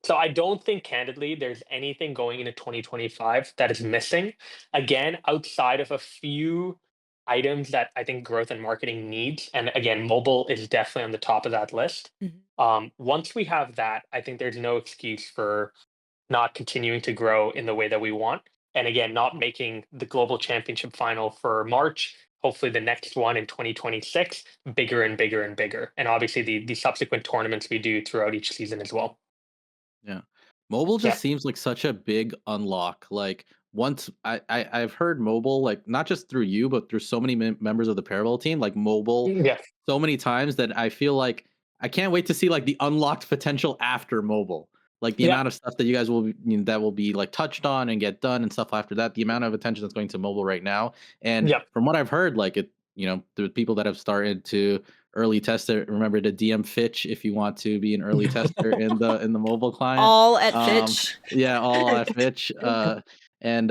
So I don't think, candidly, there's anything going into 2025 that is missing. Again, outside of a few items that I think growth and marketing needs, and again, mobile is definitely on the top of that list. Mhm. Once we have that, I think there's no excuse for not continuing to grow in the way that we want. And again, not making the global championship final for March, hopefully the next one in 2026, bigger and bigger and bigger. And obviously the subsequent tournaments we do throughout each season as well. Yeah. Mobile Yeah. just seems like such a big unlock. Like once I've heard mobile, like not just through you, but through so many members of the Parallel team, like mobile Yeah. so many times that I feel like I can't wait to see like the unlocked potential after mobile. Like the Yeah. amount of stuff that you guys will be, that will be like touched on and get done and stuff after that. The amount of attention that's going to mobile right now, and Yeah. from what I've heard, like it, the people that have started to early test it. Remember to DM Fitch if you want to be an early tester in the mobile client. All at Um, Fitch. yeah, all at Fitch. And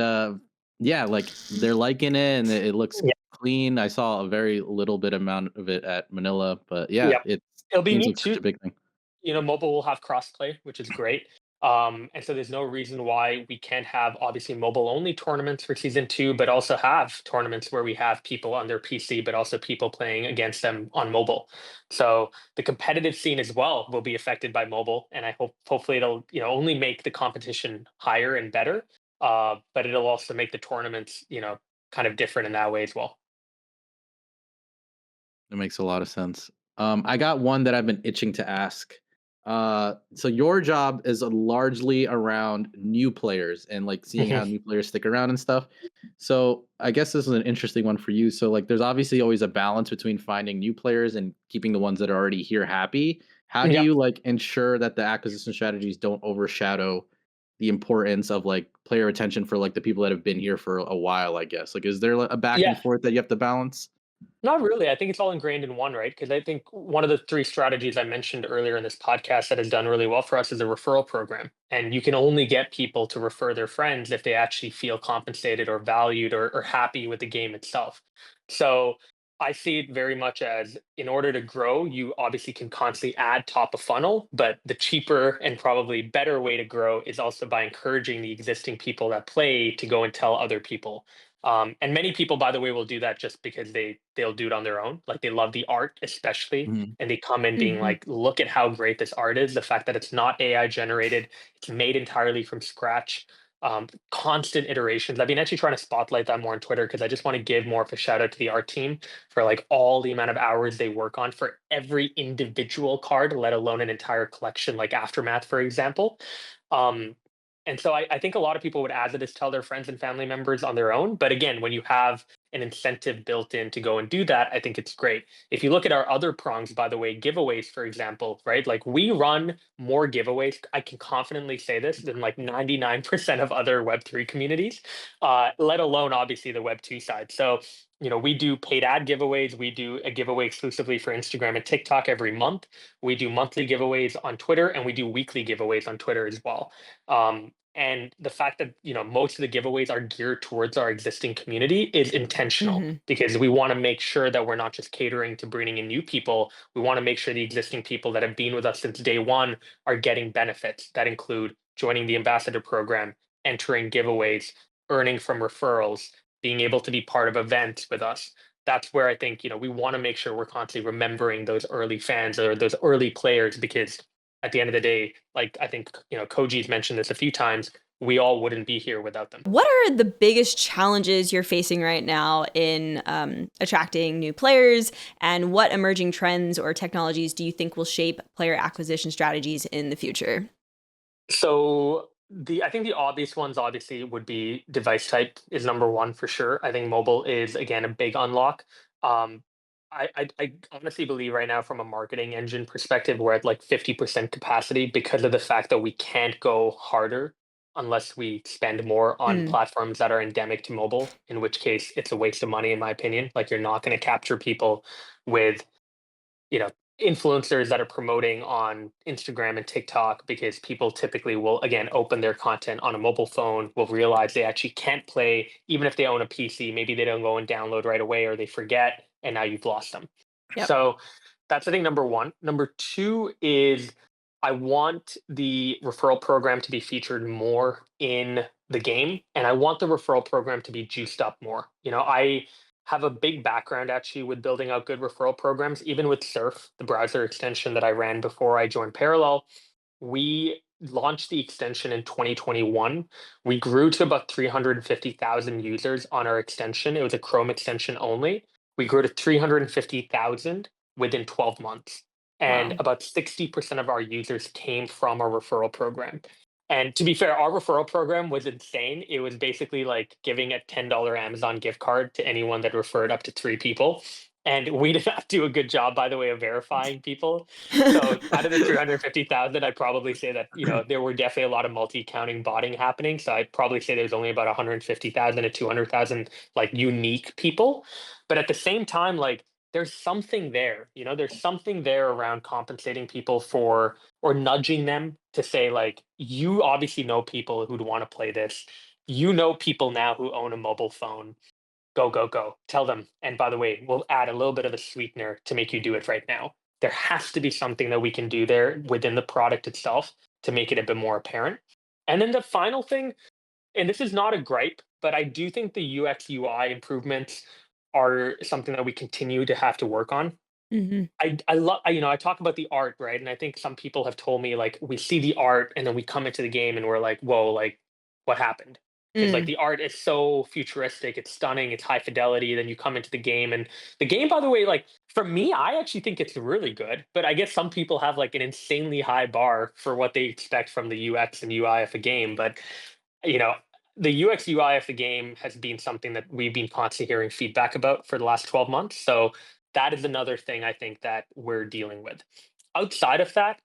yeah, like they're liking it and it looks Yeah. clean. I saw a very little bit amount of it at Manila, but yeah, Yeah. it It'll be seems neat like such too. a big thing. Mobile will have crossplay, which is great. And so there's no reason why we can't have obviously mobile only tournaments for season two, but also have tournaments where we have people on their PC, but also people playing against them on mobile. So the competitive scene as well will be affected by mobile, and I hopefully it'll only make the competition higher and better. But it'll also make the tournaments kind of different in that way as well. It makes a lot of sense. I got one that I've been itching to ask. So your job is largely around new players and like seeing how Mhm. new players stick around and stuff. So I guess this is an interesting one for you. So like there's obviously always a balance between finding new players and keeping the ones that are already here happy. How do Yep. you like ensure that the acquisition strategies don't overshadow the importance of like player retention for like the people that have been here for a while, I guess? Like is there like, a back and Yeah. forth that you have to balance? Not really. I think it's all ingrained in one, right? Because I think one of the three strategies I mentioned earlier in this podcast that has done really well for us is a referral program. And you can only get people to refer their friends if they actually feel compensated or valued or happy with the game itself. So I see it very much as in order to grow, you obviously can constantly add top of funnel, but the cheaper and probably better way to grow is also by encouraging the existing people that play to go and tell other people. And many people, by the way, will do that just because they'll do it on their own. Like they love the art, especially, Mhm. and they come in being Mhm. like, "Look at how great this art is! The fact that it's not AI generated, it's made entirely from scratch, constant iterations." I've been actually trying to spotlight that more on Twitter because I just want to give more of a shout out to the art team for like all the amount of hours they work on for every individual card, let alone an entire collection, like Aftermath, for example. Um, and so I think a lot of people would, as it is, tell their friends and family members on their own. But again, when you have an incentive built in to go and do that, I think it's great. If you look at our other prongs, by the way, giveaways, for example, right? Like we run more giveaways, I can confidently say this, than like 99% of other Web3 communities, let alone obviously the Web2 side. So, we do paid ad giveaways. We do a giveaway exclusively for Instagram and TikTok every month. We do monthly giveaways on Twitter, and we do weekly giveaways on Twitter as well. And the fact that most of the giveaways are geared towards our existing community is intentional Mhm. because we want to make sure that we're not just catering to bringing in new people. We want to make sure the existing people that have been with us since day one are getting benefits that include joining the ambassador program, entering giveaways, earning from referrals, being able to be part of events with us. That's where I think we want to make sure we're constantly remembering those early fans or those early players, because at the end of the day, like I think, Koji's mentioned this a few times, we all wouldn't be here without them. What are the biggest challenges you're facing right now in attracting new players? And what emerging trends or technologies do you think will shape player acquisition strategies in the future? So I think the obvious ones obviously would be device type is number one for sure. I think mobile is again a big unlock. Um, I honestly believe right now from a marketing engine perspective, we're at like 50% capacity because of the fact that we can't go harder unless we spend more on Mm. platforms that are endemic to mobile, in which case it's a waste of money, in my opinion. Like you're not going to capture people with you know influencers that are promoting on Instagram and TikTok, because people typically will again open their content on a mobile phone, will realize they actually can't play even if they own a PC. Maybe they don't go and download right away or they forget, and now you've lost them. Yep. So that's I think number one. Number two is I want the referral program to be featured more in the game, and I want the referral program to be juiced up more. I have a big background actually with building out good referral programs, even with Surf, the browser extension that I ran before I joined Parallel. We launched the extension in 2021. We grew to about 350,000 users on our extension. It was a Chrome extension only. We grew to 350,000 within 12 months. And Wow. about 60% of our users came from our referral program. And to be fair, our referral program was insane. It was basically like giving a $10 Amazon gift card to anyone that referred up to three people. And we did not do a good job, by the way, of verifying people. So out of the 350,000, I'd probably say that, there were definitely a lot of multi-accounting botting happening. So I'd probably say there's only about 150,000 to 200,000 like unique people. But at the same time, like there's something there, there's something there around compensating people for or nudging them to say like, you obviously know people who'd want to play this. You know people now who own a mobile phone. Go, go, go. Tell them. And by the way, we'll add a little bit of a sweetener to make you do it right now. There has to be something that we can do there within the product itself to make it a bit more apparent. And then the final thing, and this is not a gripe, but I do think the UX UI improvements are something that we continue to have to work on. Hmm. I love I talk about the art, right? And I think some people have told me like we see the art and then we come into the game and we're like, whoa, like what happened? because like Mm. the art is so futuristic, it's stunning, it's high fidelity. Then you come into the game, and the game, by the way, like for me, I actually think it's really good. But I guess some people have like an insanely high bar for what they expect from the UX and UI of a game. But you know, the UX UI of the game has been something that we've been constantly hearing feedback about for the last 12 months. So that is another thing I think that we're dealing with. Outside of that,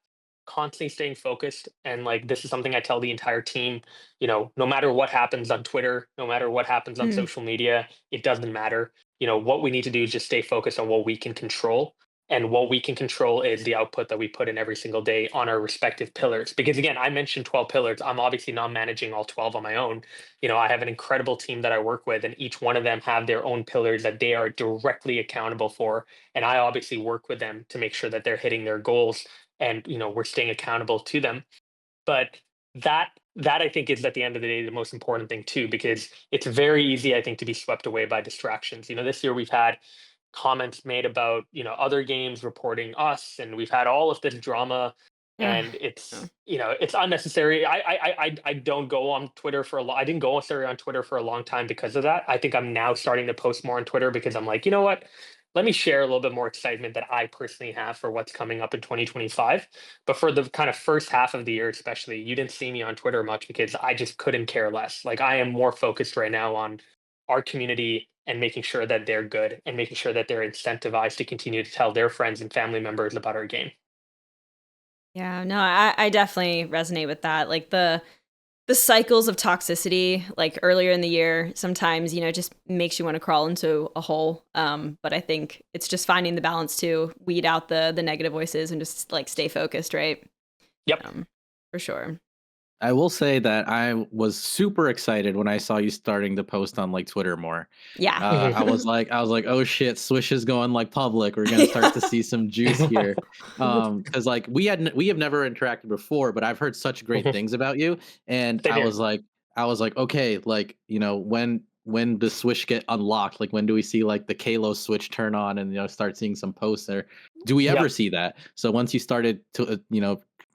constantly staying focused. And like, this is something I tell the entire team, no matter what happens on Twitter, no matter what happens on Mm. social media, it doesn't matter. What we need to do is just stay focused on what we can control. And what we can control is the output that we put in every single day on our respective pillars. Because again, I mentioned 12 pillars. I'm obviously not managing all 12 on my own. I have an incredible team that I work with, and each one of them have their own pillars that they are directly accountable for. And I obviously work with them to make sure that they're hitting their goals, and we're staying accountable to them. But that I think is, at the end of the day, the most important thing too, because it's very easy, I think, to be swept away by distractions. This year we've had comments made about other games reporting us, and we've had all of this drama, Ugh. and it's unnecessary. I don't go on Twitter for a lot. I didn't go sorry on Twitter for a long time because of that. I think I'm now starting to post more on Twitter because I'm like, you know what, let me share a little bit more excitement that I personally have for what's coming up in 2025. But for the kind of first half of the year, especially, you didn't see me on Twitter much because I just couldn't care less. Like, I am more focused right now on our community and making sure that they're good and making sure that they're incentivized to continue to tell their friends and family members about our game. Yeah, no, I definitely resonate with that. Like the cycles of toxicity, like earlier in the year, sometimes, just makes you want to crawl into a hole. But I think it's just finding the balance to weed out the negative voices and just like stay focused, right? Yep. For sure. I will say that I was super excited when I saw you starting to post on like Twitter more. Yeah. I was like, oh shit, Swish is going like public. We're gonna start to see some juice here. Because like we have never interacted before, but I've heard such great things about you, and Same here. I was like, okay, like when does Swish get unlocked? Like when do we see like the Kalo switch turn on and start seeing some posts there? Do we ever Yep. see that? So once you started to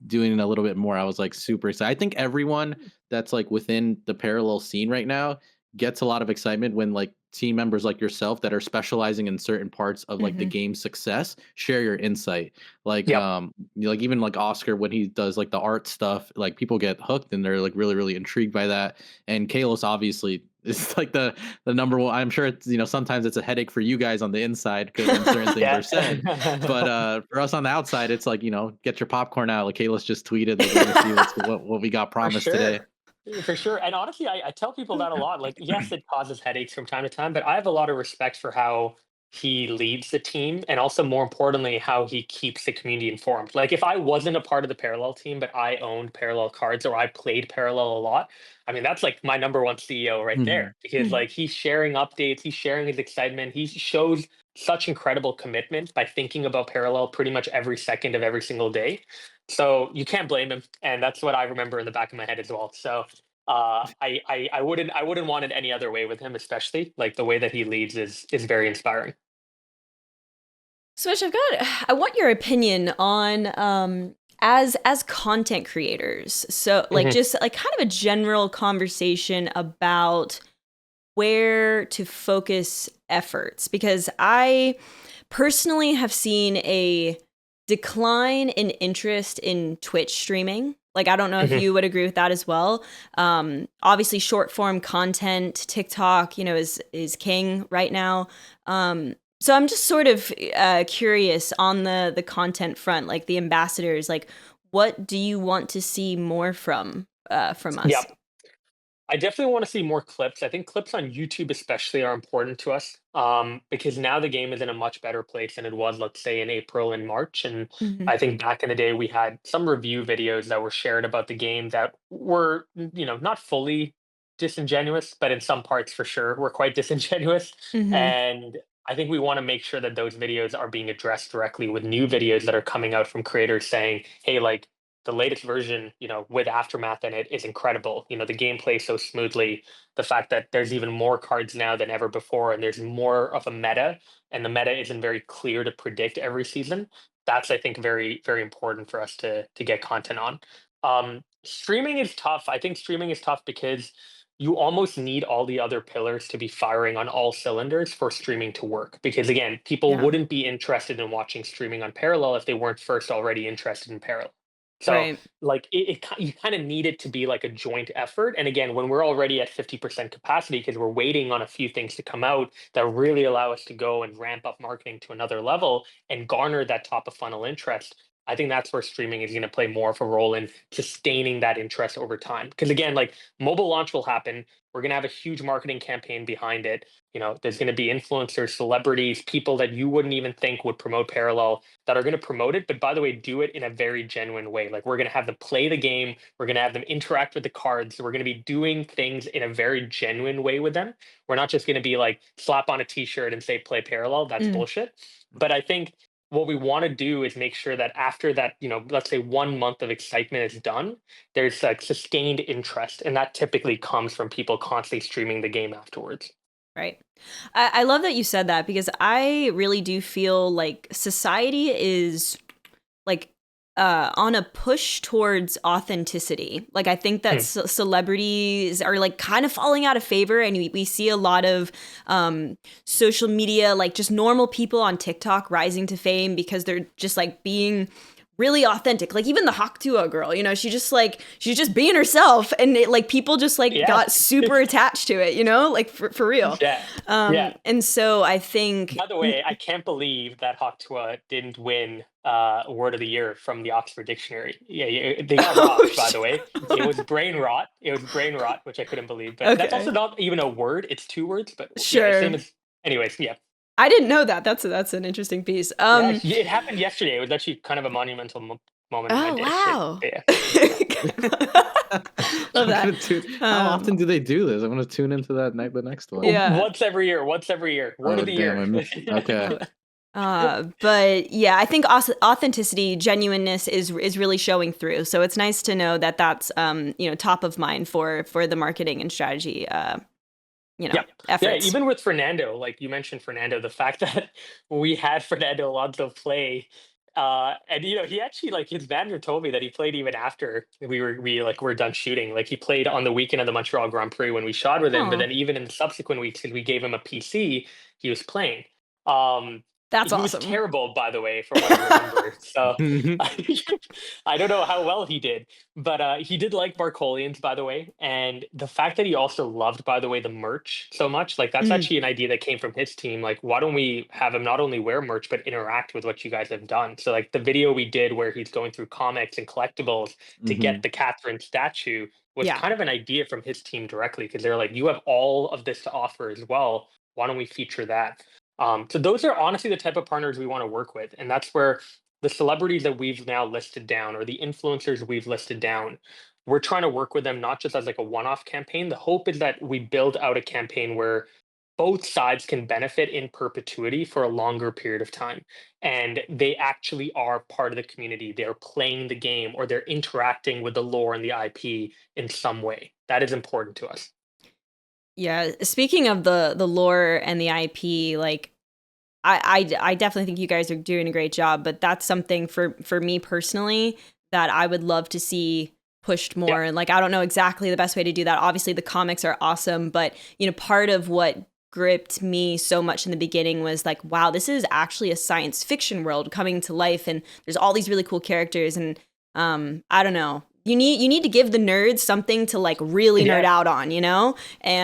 doing it a little bit more, I was like super excited. I think everyone that's like within the parallel scene right now gets a lot of excitement when like team members like yourself that are specializing in certain parts of like the Hmm. game's success share your insight. Like Yep. like even like Oscar when he does like the art stuff, like people get hooked and they're like really really intrigued by that. And Kalos obviously is like the number one. I'm sure it's sometimes it's a headache for you guys on the inside because when certain things are said, but Yeah. for us on the outside, it's like get your popcorn out. Like Kayla's just tweeted like we're gonna see what we got For promised today. sure. For sure. And honestly, I tell people that a lot. Like, yes, it causes headaches from time to time, but I have a lot of respect for how he leads the team, and also more importantly, how he keeps the community informed. Like, if I wasn't a part of the Parallel team, but I owned Parallel cards or I played Parallel a lot, I mean, that's like my number one CEO right Mhm. there, because like he's sharing updates, he's sharing his excitement, he shows such incredible commitment by thinking about Parallel pretty much every second of every single day. So you can't blame him, and that's what I remember in the back of my head as well. So I wouldn't want it any other way with him, especially like the way that he leads is very inspiring. Swish, I want your opinion on as content creators. So like Mhm. just like kind of a general conversation about where to focus efforts, because I personally have seen a decline in interest in Twitch streaming. Like, I don't know if Mhm. you would agree with that as well. Obviously, short form content, TikTok, is king right now. So I'm just sort of curious on the content front, like the ambassadors. Like, what do you want to see more from us? Yep. I definitely want to see more clips. I think clips on YouTube especially are important to us, because now the game is in a much better place than it was, let's say, in April and March. And Hmm. I think back in the day, we had some review videos that were shared about the game that were, not fully disingenuous, but in some parts for sure were quite disingenuous. Hmm. And I think we want to make sure that those videos are being addressed directly with new videos that are coming out from creators saying, hey, like, the latest version, with Aftermath in it is incredible. The game plays so smoothly. The fact that there's even more cards now than ever before, and there's more of a meta, and the meta isn't very clear to predict every season. That's, I think, very very important for us to get content on. Streaming is tough. I think streaming is tough because you almost need all the other pillars to be firing on all cylinders for streaming to work. Because again, people Yeah. wouldn't be interested in watching streaming on Parallel if they weren't first already interested in Parallel. So Right. like you kind of need it to be like a joint effort. And again, when we're already at 50% capacity because we're waiting on a few things to come out that really allow us to go and ramp up marketing to another level and garner that top of funnel interest, I think that's where streaming is going to play more of a role in sustaining that interest over time. Because again, like mobile launch will happen. We're going to have a huge marketing campaign behind it. There's going to be influencers, celebrities, people that you wouldn't even think would promote Parallel that are going to promote it. But by the way, do it in a very genuine way. Like we're going to have them play the game. We're going to have them interact with the cards. We're going to be doing things in a very genuine way with them. We're not just going to be like slap on a t-shirt and say play Parallel. That's Mm. bullshit. But I think what we want to do is make sure that after that, let's say 1 month of excitement is done, there's like sustained interest. And that typically comes from people constantly streaming the game afterwards. Right. I love that you said that because I really do feel like society is like on a push towards authenticity. Like I think that celebrities are like kind of falling out of favor, and we see a lot of social media, like just normal people on TikTok rising to fame because they're just like being really authentic. Like even the Haktua girl, she's just being herself, and like people just like got super attached to it, like for real. Yeah. And so I think, by the way, I can't believe that Haktua didn't win word of the year from the Oxford Dictionary. Yeah, they got robbed, by the way. It was brain rot. Which I couldn't believe. But that's also not even a word. It's 2 words, but sure. Yeah, same as anyways, yeah. I didn't know that. That's an interesting piece. Yeah, it happened yesterday. It was actually kind of a monumental moment in my day. Wow. Yeah. Love that. How often do they do this? I'm gonna tune into that the next one. Yeah. Once every year. Word of the year. Okay. But yeah, I think authenticity, genuineness is really showing through. So it's nice to know that that's top of mind for the marketing and strategy efforts. Yeah, even with Fernando, like you mentioned Fernando, the fact that we had Fernando Alonso play, and he actually, like, his manager told me that he played even after we were done shooting. Like he played on the weekend of the Montreal Grand Prix when we shot with him, but then even in the subsequent weeks, because we gave him a PC, he was playing. That's he awesome. was terrible, by the way, from what I remember. So I don't know how well he did, but he did like Barcolians, by the way. And the fact that he also loved, by the way, the merch so much, like that's actually an idea that came from his team. Like, why don't we have him not only wear merch, but interact with what you guys have done? So like the video we did where he's going through comics and collectibles to get the Catherine statue was kind of an idea from his team directly, because they're like, you have all of this to offer as well. Why don't we feature that? So those are honestly the type of partners we want to work with. And that's where the celebrities that we've now listed down, or the influencers we've listed down, we're trying to work with them not just as like a one-off campaign. The hope is that we build out a campaign where both sides can benefit in perpetuity for a longer period of time. And they actually are part of the community. They're playing the game, or they're interacting with the lore and the IP in some way. That is important to us. Yeah, speaking of the lore and the IP, like I definitely think you guys are doing a great job, but that's something for me personally that I would love to see pushed more. And like I don't know exactly the best way to do that. Obviously the comics are awesome, but part of what gripped me so much in the beginning was like, wow, this is actually a science fiction world coming to life, and there's all these really cool characters, and I don't know. You need to give the nerds something to like really nerd out on, and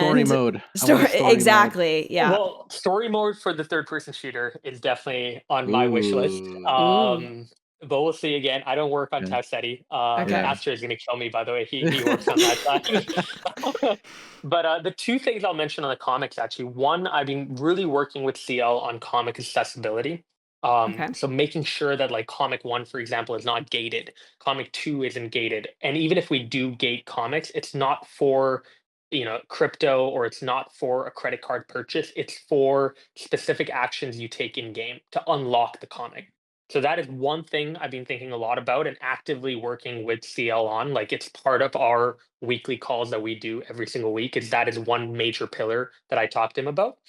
story mode. Story exactly. Mode. Yeah. Well, story mode for the third person shooter is definitely on my wish list. But we'll see. Again, I don't work on Tau Ceti. Astra is going to kill me, by the way. He works on that side. But the 2 things I'll mention on the comics, actually. One, I've been really working with CL on comic accessibility. So making sure that like comic 1, for example, is not gated. Comic 2 isn't gated. And even if we do gate comics, it's not for crypto, or it's not for a credit card purchase. It's for specific actions you take in game to unlock the comic. So that is one thing I've been thinking a lot about and actively working with CL on. Like it's part of our weekly calls that we do every single week. That is one major pillar that I talked to him about.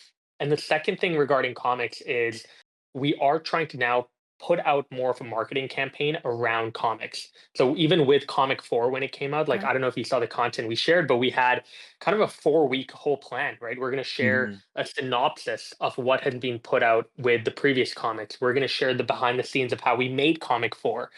And the second thing regarding comics is we are trying to now put out more of a marketing campaign around comics. So even with Comic 4 when it came out, like Okay. I don't know if you saw the content we shared, but we had kind of a 4-week whole plan, right? We're going to share Mhm. a synopsis of what had been put out with the previous comics. We're going to share the behind the scenes of how we made Comic 4.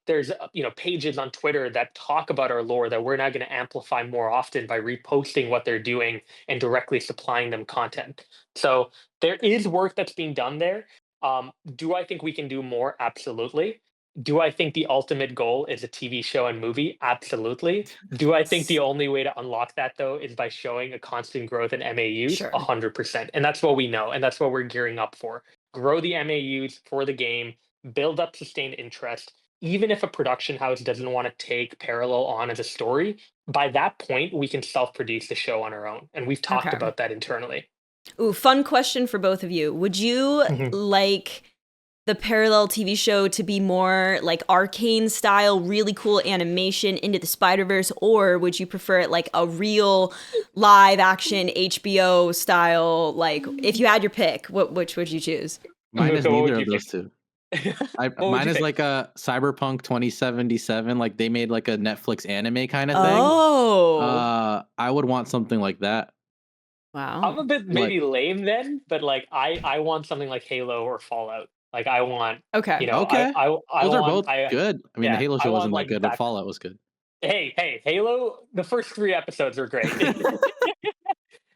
There's pages on Twitter that talk about our lore that we're now going to amplify more often by reposting what they're doing and directly supplying them content. So there is work that's being done there. Do I think we can do more? Absolutely. Do I think the ultimate goal is a TV show and movie? Absolutely. Do I think the only way to unlock that though is by showing a constant growth in MAUs? Sure. 100%. And that's what we know, and that's what we're gearing up for. Grow the MAUs for the game, build up sustained interest. Even if a production house doesn't want to take Parallel on as a story, by that point we can self-produce the show on our own. And we've talked Okay. about that internally. Ooh, fun question for both of you. Would you like the Parallel TV show to be more like Arcane style, really cool animation, Into the Spider-Verse, or would you prefer it like a real live action HBO style? Like, if you had your pick, which would you choose? Mine is Mookah, what would neither you of those pick? two. What would Mine you is pick? like a Cyberpunk 2077. Like they made like a Netflix anime kind of thing. Oh, I would want something like that. I'm wow. a bit Like, maybe lame then, but like I want something like Halo or Fallout. Like I want, Okay. okay, I those are want both good. I mean, the Halo I show want wasn't that like good, but that. Fallout was good. Hey, Halo, the first 3 episodes were great.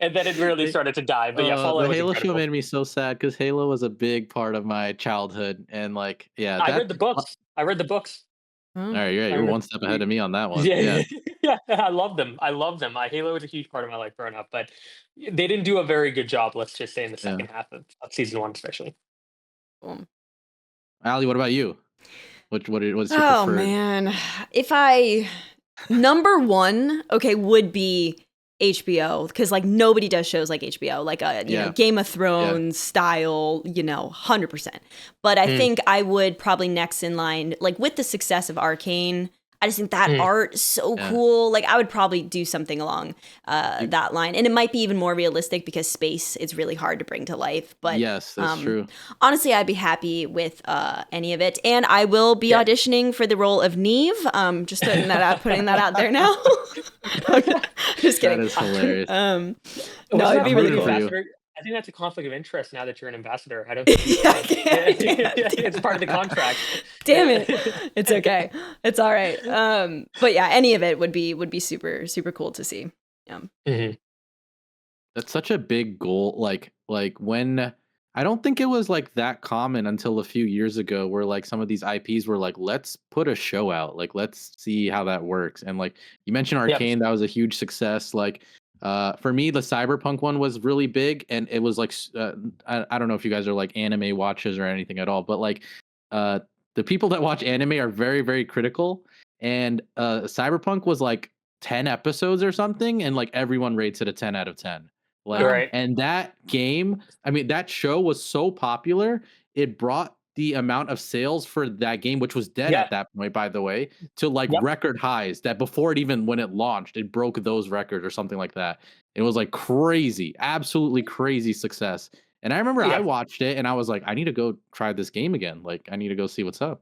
And then it really They- started to die. But yeah, Fallout the was Halo show incredible. made me so sad because Halo was a big part of my childhood, and like, yeah, I read that. the books. I read the books. All Oh. right, yeah, I you were remember one step ahead of me on that one. Yeah, yeah, yeah, I love them. I love them. Halo was a huge part of my life growing up, but they didn't do a very good job, let's just say, in the yeah. second half of season 1 especially. Cool. Allie, what about you? What's your Oh preferred? man. If I number one, okay, would be HBO because like nobody does shows like HBO, like Yeah, Game of yeah. Thrones style, 100%. But I Mm, think I would probably next in line, like with the success of Arcane. I just think that mm. art is so Yeah. cool. Like I would probably do something along You- that line, and it might be even more realistic because space is really hard to bring to life. But yes, that's true. honestly, I'd be happy with any of it, and I will be Yeah. auditioning for the role of Neve. Just putting that out there now. Okay, just That kidding. is hilarious. No, Wasn't it'd that be I'm part of really the rooting for cool. you. ambassador? I think that's a conflict of interest now that you're an ambassador. I don't think you Yeah, can. I can't. It's part of the contract. Damn it. It's okay. It's all right. But yeah, any of it would be super super cool to see. Yeah. Mhm. That's such a big goal. Like when I don't think it was like that common until a few years ago, where like some of these IPs were like, let's put a show out, like let's see how that works. And like you mentioned Yep. Arcane, that was a huge success. Like for me, the Cyberpunk one was really big, and it was like I don't know if you guys are like anime watchers or anything at all, but like uh the people that watch anime are very very critical, and Cyberpunk was like 10 episodes or something, and like everyone rates it a 10 out of 10. You're Like, Wow. right. and that game, I mean, that show was so popular, it brought the amount of sales for that game, which was dead Yeah. at that point, by the way, to like Yep. record highs that before it even when it launched, it broke those records or something like that. It was like crazy, absolutely crazy success. And I remember I Yeah. watched it and I was like, I need to go try this game again. Like, I need to go see what's up.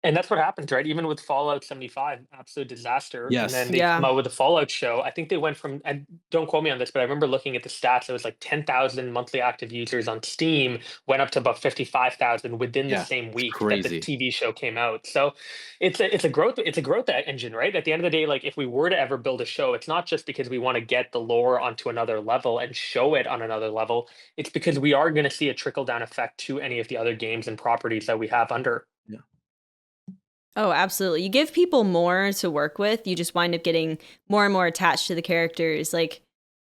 And that's what happens, right? Even with Fallout 75, absolute disaster. And then Yes. they come Yeah. out with a Fallout show. I think they went from, and don't quote me on this, but I remember looking at the stats. It was like 10,000 monthly active users on Steam, went up to about 55,000 within the Yeah. same It's week that the crazy. TV show came out. So it's a growth engine, right? At the end of the day, like if we were to ever build a show, it's not just because we want to get the lore onto another level and show it on another level. It's because we are going to see a trickle down effect to any of the other games and properties that we have under. Yeah. Oh, absolutely. You give people more to work with, you just wind up getting more and more attached to the characters. Like,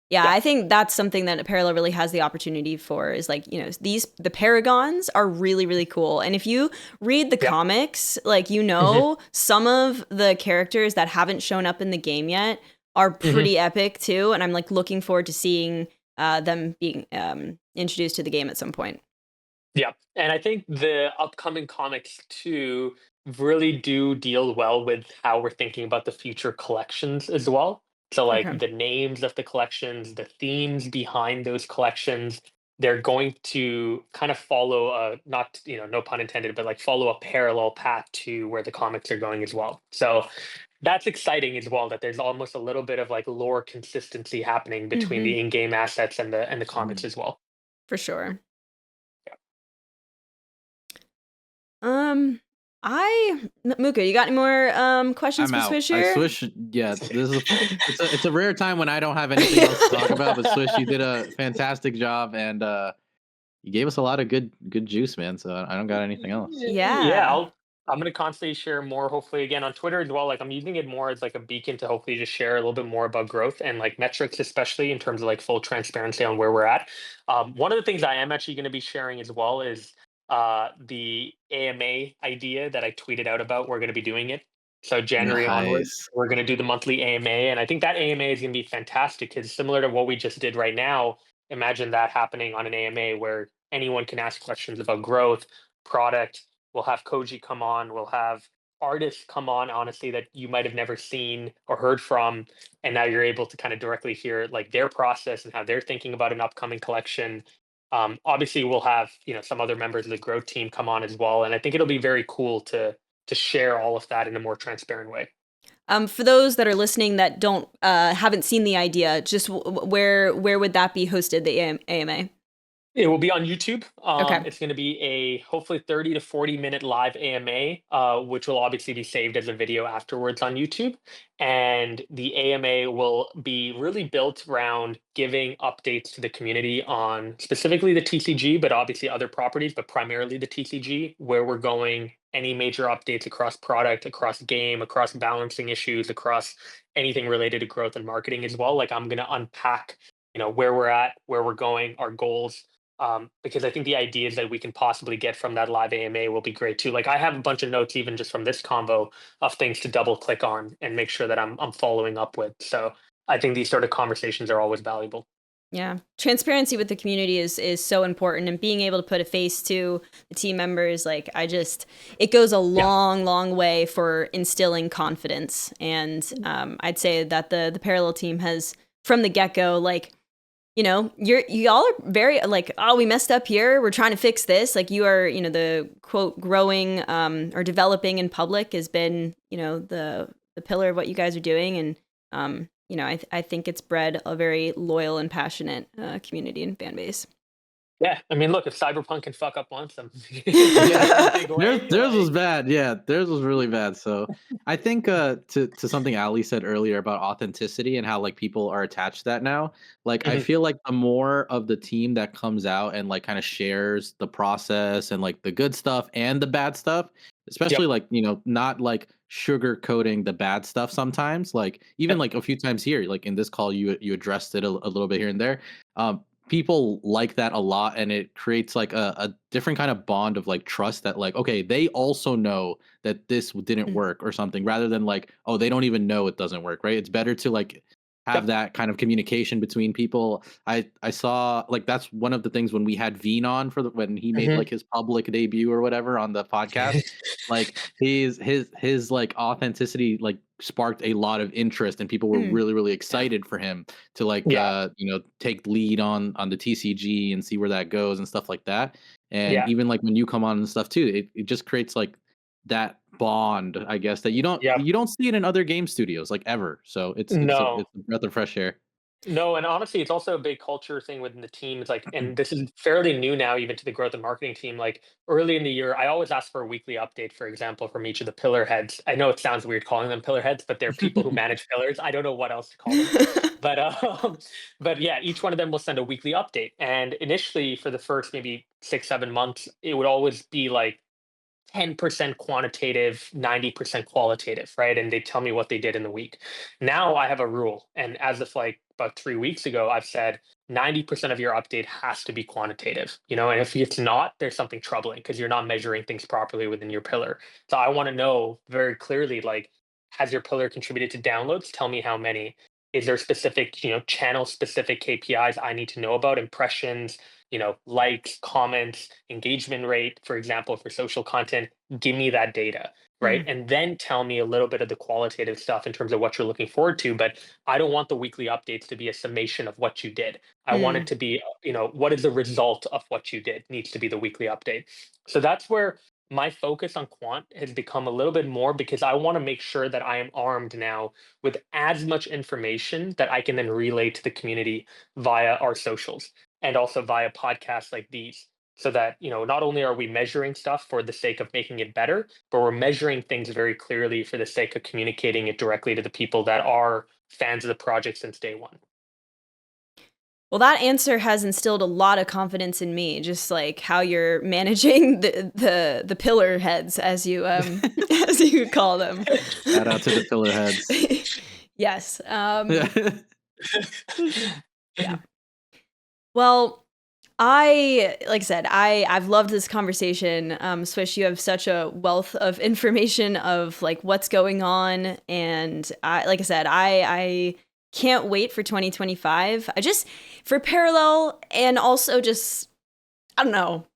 yeah, Yeah. I think that's something that Parallel really has the opportunity for is like, the Paragons are really, really cool. And if you read the Yep. comics, like, Mhm. some of the characters that haven't shown up in the game yet are Mhm. pretty epic too. And I'm like looking forward to seeing them being introduced to the game at some point. Yeah, and I think the upcoming comics too really do deal well with how we're thinking about the future collections as well. So, like Okay. the names of the collections, the themes behind those collections, they're going to kind of follow a, not, no pun intended, but like follow a parallel path to where the comics are going as well. So that's exciting as well, that there's almost a little bit of like lore consistency happening between Hmm. the in-game assets and the comics Mm. as well. For sure. Yeah. Mookah, you got any more questions I'm for out. Swish here? Swish. Yeah, this is it's a rare time when I don't have anything else to talk about. But Swish, you did a fantastic job, and you gave us a lot of good juice, man. So I don't got anything else. Yeah, Yeah. I'm gonna constantly share more, hopefully again on Twitter as well. Like I'm using it more as like a beacon to hopefully just share a little bit more about growth and like metrics, especially in terms of like full transparency on where we're at. One of the things I am actually going to be sharing as well is the AMA idea that I tweeted out about. We're going to be doing it. So January onward, Nice. we're going to do the monthly AMA, and I think that AMA is going to be fantastic because similar to what we just did right now, imagine that happening on an AMA where anyone can ask questions about growth, product. We'll have Koji come on. We'll have artists come on, honestly, that you might have never seen or heard from. And now you're able to kind of directly hear like their process and how they're thinking about an upcoming collection. Obviously, we'll have some other members of the growth team come on as well, and I think it'll be very cool to share all of that in a more transparent way. For those that are listening that don't haven't seen the idea, just where would that be hosted? The AMA. It will be on YouTube. Okay. It's going to be a hopefully 30 to 40-minute live AMA, which will obviously be saved as a video afterwards on YouTube. And the AMA will be really built around giving updates to the community on specifically the TCG, but obviously other properties, but primarily the TCG, where we're going, any major updates across product, across game, across balancing issues, across anything related to growth and marketing as well. Like I'm going to unpack, where we're at, where we're going, our goals, because I think the ideas that we can possibly get from that live AMA will be great too. Like I have a bunch of notes even just from this convo of things to double click on and make sure that I'm following up with. So I think these sort of conversations are always valuable. Yeah. Transparency with the community is so important, and being able to put a face to the team members, like it goes a Yeah. long way for instilling confidence. And I'd say that the Parallel team has from the get-go, like, y'all are very like, oh, we messed up here, we're trying to fix this. Like you are, the quote growing or developing in public has been, the pillar of what you guys are doing. And I think it's bred a very loyal and passionate community and fan base. Yeah. I mean, look, if Cyberpunk can fuck up once, Yeah, big way, theirs was bad. Yeah, theirs was really bad. So I think to something Ali said earlier about authenticity and how like people are attached to that now. Like I Mhm. feel like the more of the team that comes out and like kind of shares the process and like the good stuff and the bad stuff, especially Yep. like not like sugarcoating the bad stuff sometimes. Like even Yep. like a few times here, like in this call, you addressed it a little bit here and there. People like that a lot, and it creates like a different kind of bond of like trust that like okay, they also know that this didn't Mm. work or something, rather than like oh, they don't even know it doesn't work, right? It's better to like have Yep. that kind of communication between people. I saw like that's one of the things when we had Veen on when he made Mhm. like his public debut or whatever on the podcast, like his like authenticity like sparked a lot of interest, and people were Mm. really excited for him to like Yeah. take lead on the TCG and see where that goes and stuff like that. And Yeah. even like when you come on and stuff too, it just creates like that bond, I guess, that Yep. you don't see it in other game studios like ever. So No. it's a breath of fresh air. No, and honestly, it's also a big culture thing within the team. It's like, and this is fairly new now, even to the growth and marketing team. Like early in the year, I always ask for a weekly update, for example, from each of the pillar heads. I know it sounds weird calling them pillar heads, but they're people who manage pillars. I don't know what else to call them. But but yeah, each one of them will send a weekly update. And initially, for the first maybe 6, 7 months, it would always be like 10% quantitative, 90% qualitative, right? And they tell me what they did in the week. Now I have a rule. And as of like about 3 weeks ago, I've said 90% of your update has to be quantitative, and if it's not, there's something troubling because you're not measuring things properly within your pillar. So I want to know very clearly, like, has your pillar contributed to downloads? Tell me how many. Is there specific, channel specific KPIs I need to know about, impressions, likes, comments, engagement rate, for example, for social content. Give me that data, right? Mm. And then tell me a little bit of the qualitative stuff in terms of what you're looking forward to. But I don't want the weekly updates to be a summation of what you did. I want it Mm. to be, what is the result of what you did needs to be the weekly update. So that's where my focus on quant has become a little bit more, because I want to make sure that I am armed now with as much information that I can then relay to the community via our socials and also via podcasts like these. So that, not only are we measuring stuff for the sake of making it better, but we're measuring things very clearly for the sake of communicating it directly to the people that are fans of the project since day one. Well, that answer has instilled a lot of confidence in me, just like how you're managing the pillar heads, as you as you call them. Shout out to the pillar heads. Yes. Yeah. Well, like I said, I've loved this conversation. Swish, you have such a wealth of information of like what's going on, and like I said, I can't wait for 2025. For Parallel, and also just, I don't know,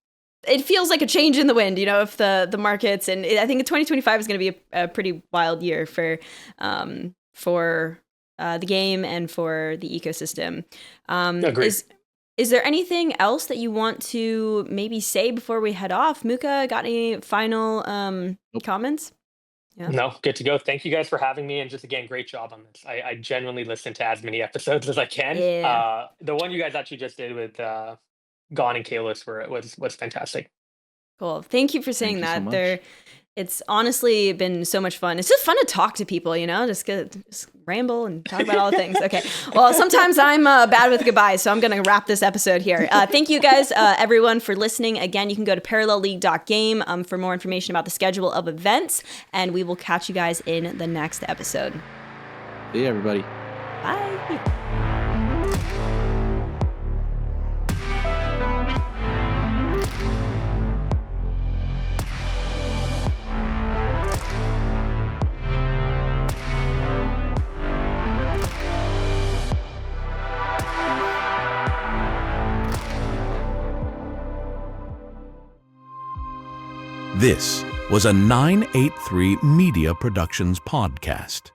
it feels like a change in the wind, if the markets, and I think 2025 is going to be a pretty wild year for the game and for the ecosystem. Agreed. Is there anything else that you want to maybe say before we head off? Mookah, got any final comments? Yeah. No, good to go. Thank you guys for having me. And just again, great job on this. I genuinely listen to as many episodes as I can. Yeah. The one you guys actually just did with Gone and Kalis was fantastic. Cool. Thank you for saying Thank you so that. much. It's honestly been so much fun. It's just fun to talk to people, just ramble and talk about all the things. Okay. Well, sometimes I'm bad with goodbyes, so I'm going to wrap this episode here. Thank you guys, everyone, for listening. Again, you can go to parallelleague.game for more information about the schedule of events, and we will catch you guys in the next episode. See you, everybody. Bye. This was a 983 Media Productions podcast.